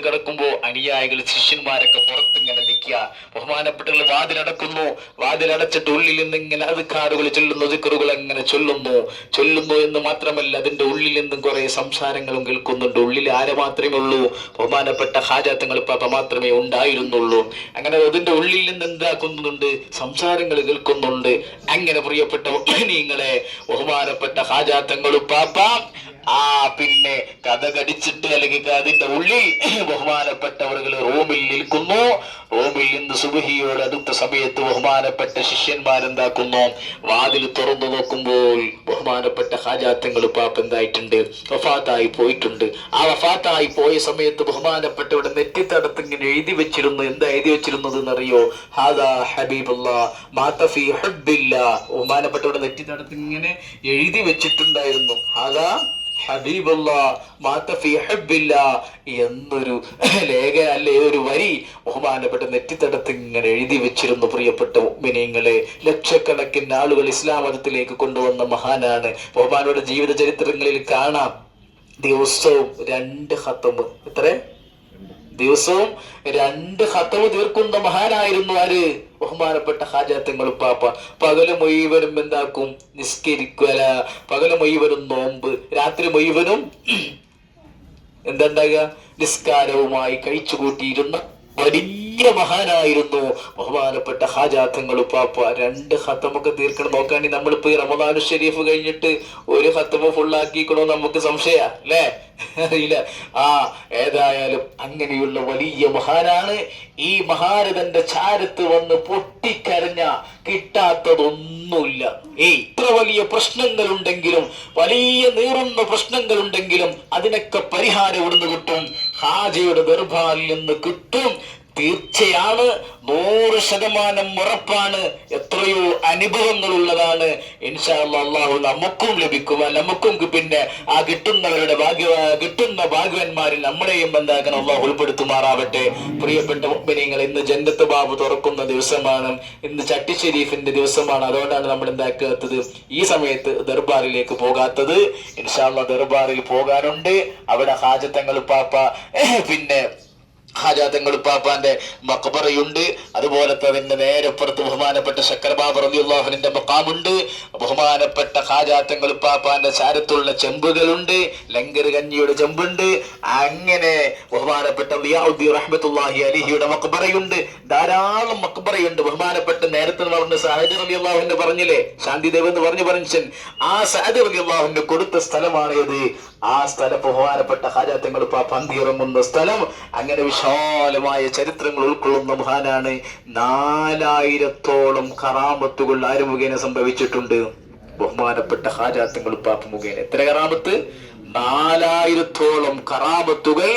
കടക്കുമ്പോൾ അനുയായികൾ ശിഷ്യന്മാരൊക്കെ പുറത്തിങ്ങനെ നിൽക്കുക. ബഹുമാനപ്പെട്ടവർ വാതിലടച്ചിട്ട് ഉള്ളിൽ നിന്ന് ഇങ്ങനെ അദ്കാറുകൾ ചൊല്ലുന്നു, ദിക്റുകൾ അങ്ങനെ ചൊല്ലുന്നു എന്ന് മാത്രമല്ല, അതിന്റെ ഉള്ളിൽ നിന്നും കുറെ സംസാരങ്ങളും കേൾക്കുന്നുണ്ട്. ഉള്ളിൽ ആരെ മാത്രമേ ഉള്ളൂ? ബഹുമാനപ്പെട്ട ഹാജാ തങ്ങൾ പാപ്പ മാത്രമേ ഉണ്ടായിരുന്നുള്ളൂ. അങ്ങനെ അതിന്റെ ഉള്ളിൽ നിന്ന് എന്താക്കുന്നുണ്ട്? സംസാരങ്ങൾ കേൾക്കുന്നുണ്ട്. അങ്ങനെ പ്രിയപ്പെട്ട മുഅ്മിനീങ്ങളെ, ബഹുമാനപ്പെട്ട ഹാജാ തങ്ങൾ പാപ്പ പിന്നെ കഥ കടിച്ചിട്ട് അല്ലെങ്കിൽ അതിന്റെ ഉള്ളിൽ ബഹുമാനപ്പെട്ടവർ റൂമിൽ നിൽക്കുന്നു. റൂമിൽ നിന്ന് സുബ്ഹിയോട് അടുത്ത സമയത്ത് ബഹുമാനപ്പെട്ട ശിഷ്യന്മാരെന്താക്കുന്നു? വാതിൽ തുറന്നു നോക്കുമ്പോൾ ബഹുമാനപ്പെട്ട ഹാജാ തങ്ങൾ പാപ്പ എന്തായിട്ടുണ്ട്? വഫാത്തായി പോയിട്ടുണ്ട്. ആ വഫാത്തായി പോയ സമയത്ത് ബഹുമാനപ്പെട്ടവരുടെ നെറ്റിത്തടത്ത് ഇങ്ങനെ എഴുതി വെച്ചിരുന്നു. എന്താ എഴുതി വെച്ചിരുന്നത് എന്നറിയോ? ഹാദാ ഹബീബുല്ലാഹ് മാത ഫീ ഹുബ്ബില്ലാഹ്. ബഹുമാനപ്പെട്ടവരുടെ നെറ്റിത്തടത്ത് ഇങ്ങനെ എഴുതി വെച്ചിട്ടുണ്ടായിരുന്നു, ഹാദാ ഹബീബുല്ലാഹ് മാത ഫീ ഹുബ്ബില്ലാഹ് എന്നൊരു ലേഖ അല്ലെ ഒരു വരി ബഹുമാനപ്പെട്ട അവരുടെ നെറ്റിത്തടത്ത് ഇങ്ങനെ എഴുതി വെച്ചിരുന്നു. പ്രിയപ്പെട്ട മുഅ്മിനീങ്ങളെ, ലക്ഷക്കണക്കിന് ആളുകൾ ഇസ്ലാം മതത്തിലേക്ക് കൊണ്ടുവന്ന മഹാനാണ്. ബഹുമാനയുടെ ജീവിത ചരിത്രങ്ങളിൽ കാണാം, ദിവസവും 2 ഖത്മ്, എത്ര ദിവസവും 2 ഖത്മ് തീർക്കുന്ന മഹാനായിരുന്നു ആര്? ബഹുമാനപ്പെട്ട ഹാജാ തങ്ങൾ ഉപ്പാപ്പ. പകല് മുഴുവനും എന്താക്കും? നിസ്കരിക്കല. പകല് മുഴുവനും നോമ്പ്, രാത്രി മുഴുവനും എന്താണ്ടാകുക? നിസ്കാരവുമായി കഴിച്ചുകൂട്ടിയിരുന്ന വലിയ മഹാനായിരുന്നു ബഹുമാനപ്പെട്ട ഹാജാ തങ്ങൾ ഉപ്പാപ്പ. 2 ഖത്മൊക്കെ തീർക്കണം. നോക്കാണ്ടി നമ്മളിപ്പോ ഈ റമദാൻ ഷരീഫ് കഴിഞ്ഞിട്ട് 1 ഖത്മ ഫുള്ളാക്കിക്കണോ നമുക്ക് സംശയ അല്ലേ? അറിയില്ല. ഏതായാലും അങ്ങനെയുള്ള വലിയ മഹാനാണ്. ഈ മഹാരഥന്റെ ചാരത്ത് വന്ന് പൊട്ടിക്കരഞ്ഞ കിട്ടാത്തതൊന്നുമില്ല. ഇത്ര വലിയ പ്രശ്നങ്ങളുണ്ടെങ്കിലും, വലിയ നീറുന്ന പ്രശ്നങ്ങളുണ്ടെങ്കിലും അതിനൊക്കെ പരിഹാരം ഇവിടുന്ന് കിട്ടും. ഹാജയുടെ ദർബാറിൽ നിന്ന് കിട്ടും. തീർച്ചയാണ്, 100% ഉറപ്പാണ്. എത്രയോ അനുഭവങ്ങളുള്ളതാണ്. ഇൻഷാ അല്ലാഹ് അല്ലാഹു നമുക്കും ലഭിക്കുക. നമുക്കും പിന്നെ ആ കിട്ടുന്നവരുടെ കിട്ടുന്ന ഭാഗ്യവാന്മാരിൽ നമ്മളെയും എന്താക്കണം അല്ലാഹു ഉൾപ്പെടുത്തുമാറാവട്ടെ. പ്രിയപ്പെട്ട മുഅ്മിനീങ്ങൾ, ഇന്ന് ജന്നത്ത് ബാബ് തുറക്കുന്ന ദിവസമാണ്. ഇന്ന് ചട്ടി ഷരീഫിന്റെ ദിവസമാണ്. അതുകൊണ്ടാണ് നമ്മൾ എന്താക്കാത്തത്, ഈ സമയത്ത് ദർബാറിലേക്ക് പോകാത്തത്. ഇൻഷാ അല്ലാഹ് ദർബാറിൽ പോകാനുണ്ട്. അവിടെ ഹാജത്തങ്ങൾ പാപ്പ പിന്നെ ഹാജാ തങ്ങൾ ഉപ്പാപ്പാന്റെ മഖബറയുണ്ട്. അതുപോലെ തന്നെ നേരെപ്പുറത്ത് ബഹുമാനപ്പെട്ട ശക്കരബാബ റളിയല്ലാഹു അൻഹുവിന്റെ മഖാമുണ്ട്. ബഹുമാനപ്പെട്ട ഹാജാ തങ്ങൾ ഉപ്പാപ്പാന്റെ ചാരത്തുള്ള ചെമ്പുകളുണ്ട്. ലങ്കർ കഞ്ഞിയുടെ ചെമ്പുണ്ട്. അങ്ങനെ ബഹുമാനപ്പെട്ട ളിയാഉദ്ദീൻ റഹ്മത്തുള്ളാഹി അലൈഹിയുടെ മഖബറയുണ്ട്. ധാരാളം മഖബറയുണ്ട്. ബഹുമാനപ്പെട്ട നേരത്തെ പറഞ്ഞ സഅദ് റളിയല്ലാഹു അൻഹു പറഞ്ഞില്ലേ, ശാന്തിദേവ് എന്ന് പറഞ്ഞു മനുഷ്യൻ, ആ സഅദ് റളിയല്ലാഹു അൻഹു കൊടുത്ത സ്ഥലമാണ് ഇത്. ആ സ്ഥലം ബഹുമാനപ്പെട്ട ഹാജാ തങ്ങൾ ഉപ്പാപ്പ പന്തിയിറങ്ങുന്ന സ്ഥലം. അങ്ങനെ വിശാലമായ ചരിത്രങ്ങൾ ഉൾക്കൊള്ളുന്ന മഹാനാണ്. 4000-ഓളം കറാമത്തുകൾ ആര് മുഖേന സംഭവിച്ചിട്ടുണ്ട്? ബഹുമാനപ്പെട്ട ഹാജാ തങ്ങൾ ഉപ്പാപ്പ മുഖേന. എത്ര കറാമത്ത്? 4000-ഓളം കറാമത്തുകൾ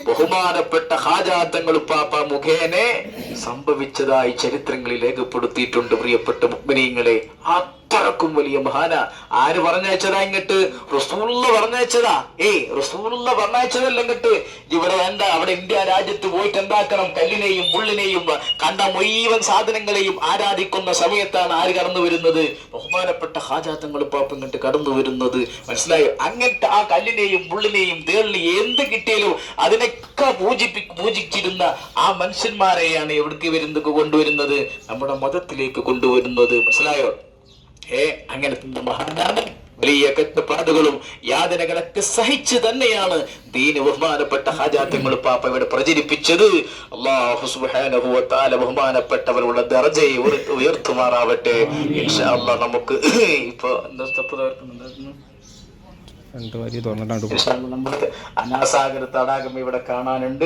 ബഹുമാനപ്പെട്ട ഹാജാ തങ്ങൾ ഉപ്പാപ്പ മുഖേന സംഭവിച്ചതായി ചരിത്രങ്ങളിൽ രേഖപ്പെടുത്തിയിട്ടുണ്ട്. പ്രിയപ്പെട്ട മുഅ്മിനീങ്ങളെ, അത്രക്കും വലിയ മഹാന. ആര് പറഞ്ഞയച്ചതാ ഇങ്ങട്ട്? റസൂലുള്ള പറഞ്ഞയച്ചതാ. റസൂലുള്ള പറഞ്ഞയച്ചതല്ല ഇങ്ങട്ട്. ഇവിടെ എന്താ, അവിടെ ഇന്ത്യ രാജ്യത്ത് പോയിട്ട് എന്താക്കണം? കല്ലിനെയും മുള്ളിനെയും കണ്ട മുഴുവൻ സാധനങ്ങളെയും ആരാധിക്കുന്ന സമയത്താണ് ആര് കടന്നു വരുന്നത്? ബഹുമാനപ്പെട്ട ഹാജാ തങ്ങൾ ഉപ്പാപ്പ ഇങ്ങോട്ട് കടന്നു വരുന്നത്. മനസ്സിലായോ? അങ്ങനത്തെ ആ കല്ലിനെയും മുള്ളിനെയും തേളിനെയും എന്ത് കിട്ടിയാലും അതിനൊക്കെ പൂജിച്ചിരുന്ന ആ മനുഷ്യന്മാരെയാണ് എവിടേക്ക് വരുന്നത്? കൊണ്ടുവരുന്നത് നമ്മുടെ മതത്തിലേക്ക് കൊണ്ടുവരുന്നത്. മനസ്സിലായോ? അങ്ങനത്തെ മഹാനാണ്. വലിയ കഷ്ടപ്പാടുകളും യാതനകളൊക്കെ സഹിച്ച് തന്നെയാണ് ദീന് ബഹുമാനപ്പെട്ട ഹാജാ തങ്ങൾ ഉപ്പാപ്പ ഇവിടെ പ്രചരിപ്പിച്ചത്. അല്ലാഹു സുബ്ഹാനഹു വ തആല ബഹുമാനപ്പെട്ടവരുടെ ദർജയെ ഉയർത്തുമാറാവട്ടെ. ഇൻഷാ അല്ലാഹ് നമുക്ക് ഇപ്പൊ അനാസാഗർ തടാകം ഇവിടെ കാണാനുണ്ട്.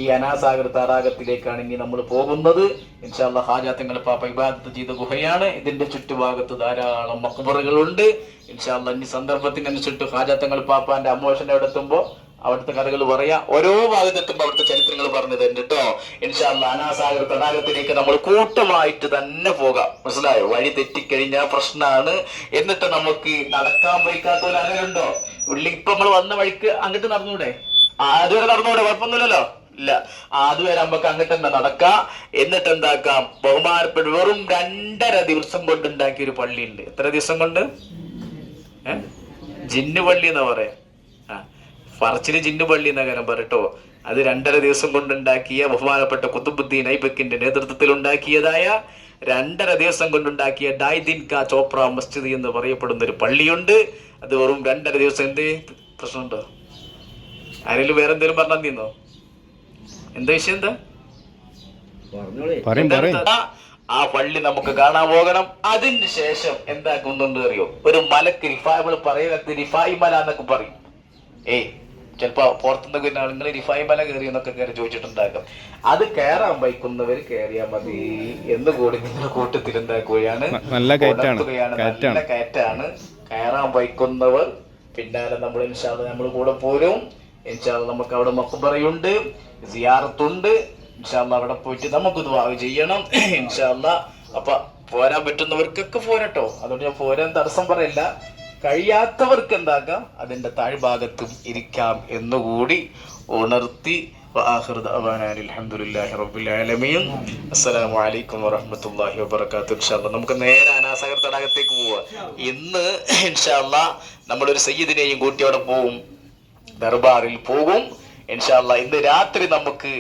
ഈ അനാസാഗർ തടാകത്തിലേക്കാണ് ഇനി നമ്മൾ പോകുന്നത്. ഇൻഷാ അല്ലാഹ് ഹാജാ തങ്ങൾ ഉപ്പാപ്പ ഇബാദത്ത് ചെയ്ത ഗുഹയാണ്. ഇതിന്റെ ചുറ്റുഭാഗത്ത് ധാരാളം മഖ്ബറകളുണ്ട്. ഇൻഷാ അല്ലാഹ് ഇനി സന്ദർഭത്തിനനുസരിച്ച് ഹാജാ തങ്ങൾ ഉപ്പാപ്പാന്റെ അമോഷന്റെ അവിടെ എത്തുമ്പോ അവിടുത്തെ കഥകൾ പറയാ. ഓരോ ഭാഗത്തെത്തുമ്പോ അവിടുത്തെ ചരിത്രങ്ങൾ പറഞ്ഞു തരുന്നുണ്ട് കേട്ടോ. ഇൻഷാ അല്ലാഹ് അനാസാഗർ തടാകത്തിലേക്ക് നമ്മൾ കൂട്ടമായിട്ട് തന്നെ പോകാം. മനസ്സിലായോ? വഴി തെറ്റിക്കഴിഞ്ഞാൽ പ്രശ്നമാണ്. എന്നിട്ട് നമുക്ക് നടക്കാൻ വയ്ക്കാത്തവർ ആരെയുണ്ടോ? ഇപ്പൊ നമ്മൾ വന്ന വഴിക്ക് അങ്ങോട്ട് നടന്നൂടെ? അതുവരെ നടന്നൂടെ? കുഴപ്പമൊന്നുമില്ലല്ലോ. ഇല്ല, അതുവരെ നമുക്ക് അങ്ങോട്ട് തന്നെ നടക്കാം. എന്നിട്ട് എന്താക്കാം? ബഹുമാനപ്പെട്ട വെറും 2.5 ദിവസം കൊണ്ട് ഉണ്ടാക്കിയ ഒരു പള്ളിയുണ്ട്. എത്ര ദിവസം കൊണ്ട്? ജിന്നു പള്ളി എന്നാ പറയാ. പറച്ചില് ജിന്നു പള്ളി എന്ന കാര്യം പറയട്ടോ. അത് 2.5 ദിവസം കൊണ്ടുണ്ടാക്കിയ ബഹുമാനപ്പെട്ട ഖുതുബുദ്ദീൻ ഐബക്കിന്റെ നേതൃത്വത്തിൽ ഉണ്ടാക്കിയതായ 2.5 ദിവസം കൊണ്ടുണ്ടാക്കിയ ഡായ്ദിൻ കാ ചോപ്ര മസ്ജിദ് എന്ന് പറയപ്പെടുന്ന ഒരു പള്ളിയുണ്ട്. അത് വെറും 2.5 ദിവസം. എന്ത് പ്രശ്നമുണ്ടോ? ആരെങ്കിലും വേറെ എന്തെങ്കിലും പറഞ്ഞാൽ തീന്നോ? എന്താ വിഷയം? എന്താ? ആ പള്ളി നമുക്ക് കാണാൻ പോകണം. അതിന് ശേഷം എന്താക്കുന്നുണ്ട് അറിയോ? ഒരു മലക്ക് റിഫായ് പറയുന്നത് റിഫായി മല എന്നൊക്കെ പറയും. ചിലപ്പോ പുറത്തുനിന്നൊക്കെ ആളുകൾ റിഫായി മല കയറി എന്നൊക്കെ കയറി ചോദിച്ചിട്ടുണ്ടാകും. അത് കയറാൻ വയ്ക്കുന്നവർ കയറിയാൽ മതി എന്ന് കൂടി നിങ്ങളുടെ കൂട്ടത്തിൽ എന്താക്കുകയാണ്? നല്ല കയറ്റാണ്. കയറാൻ വയ്ക്കുന്നവർ പിന്നാലെ നമ്മൾ ഇൻഷാ അല്ലാഹ് നമ്മൾ കൂടെ പോരും. ഇൻഷാ അല്ലാഹ് നമുക്ക് അവിടെ മഖ്ബറയുണ്ട്, സിയാറത്തുണ്ട്. ഇൻഷാ അല്ലാഹ് അവിടെ പോയിട്ട് നമുക്ക് ദുആ ചെയ്യണം. ഇൻഷാ അല്ലാഹ് അപ്പൊ പോരാൻ പറ്റുന്നവർക്കൊക്കെ പോരട്ടോ. അതുകൊണ്ട് ഞാൻ പോരാൻ തടസ്സം പറയില്ല. കഴിയാത്തവർക്ക് എന്താക്കാം? അതിന്റെ താഴ്ഭാഗത്തും ഇരിക്കാം എന്നുകൂടി ഉണർത്തി വആഖിറു ദഅവാനാ അൽഹംദുലില്ലാഹി റബ്ബിൽ ആലമീൻ. അസ്സലാമു അലൈക്കും വറഹ്മത്തുള്ളാഹി വബറകാതുഹു. ഇൻഷാ അല്ലാഹ് നമുക്ക് നേരെ അനാസാഗർ തടാകത്തേക്ക് പോവാം. ഇന്ന് ഇൻഷാ അല്ലാഹ് നമ്മളൊരു സയ്യിദിനെയും കൂട്ടി അവിടെ പോവും, ദർബാറിൽ പോകും ഇൻഷാ അല്ലാഹ്. ഇന്ന് രാത്രി നമുക്ക്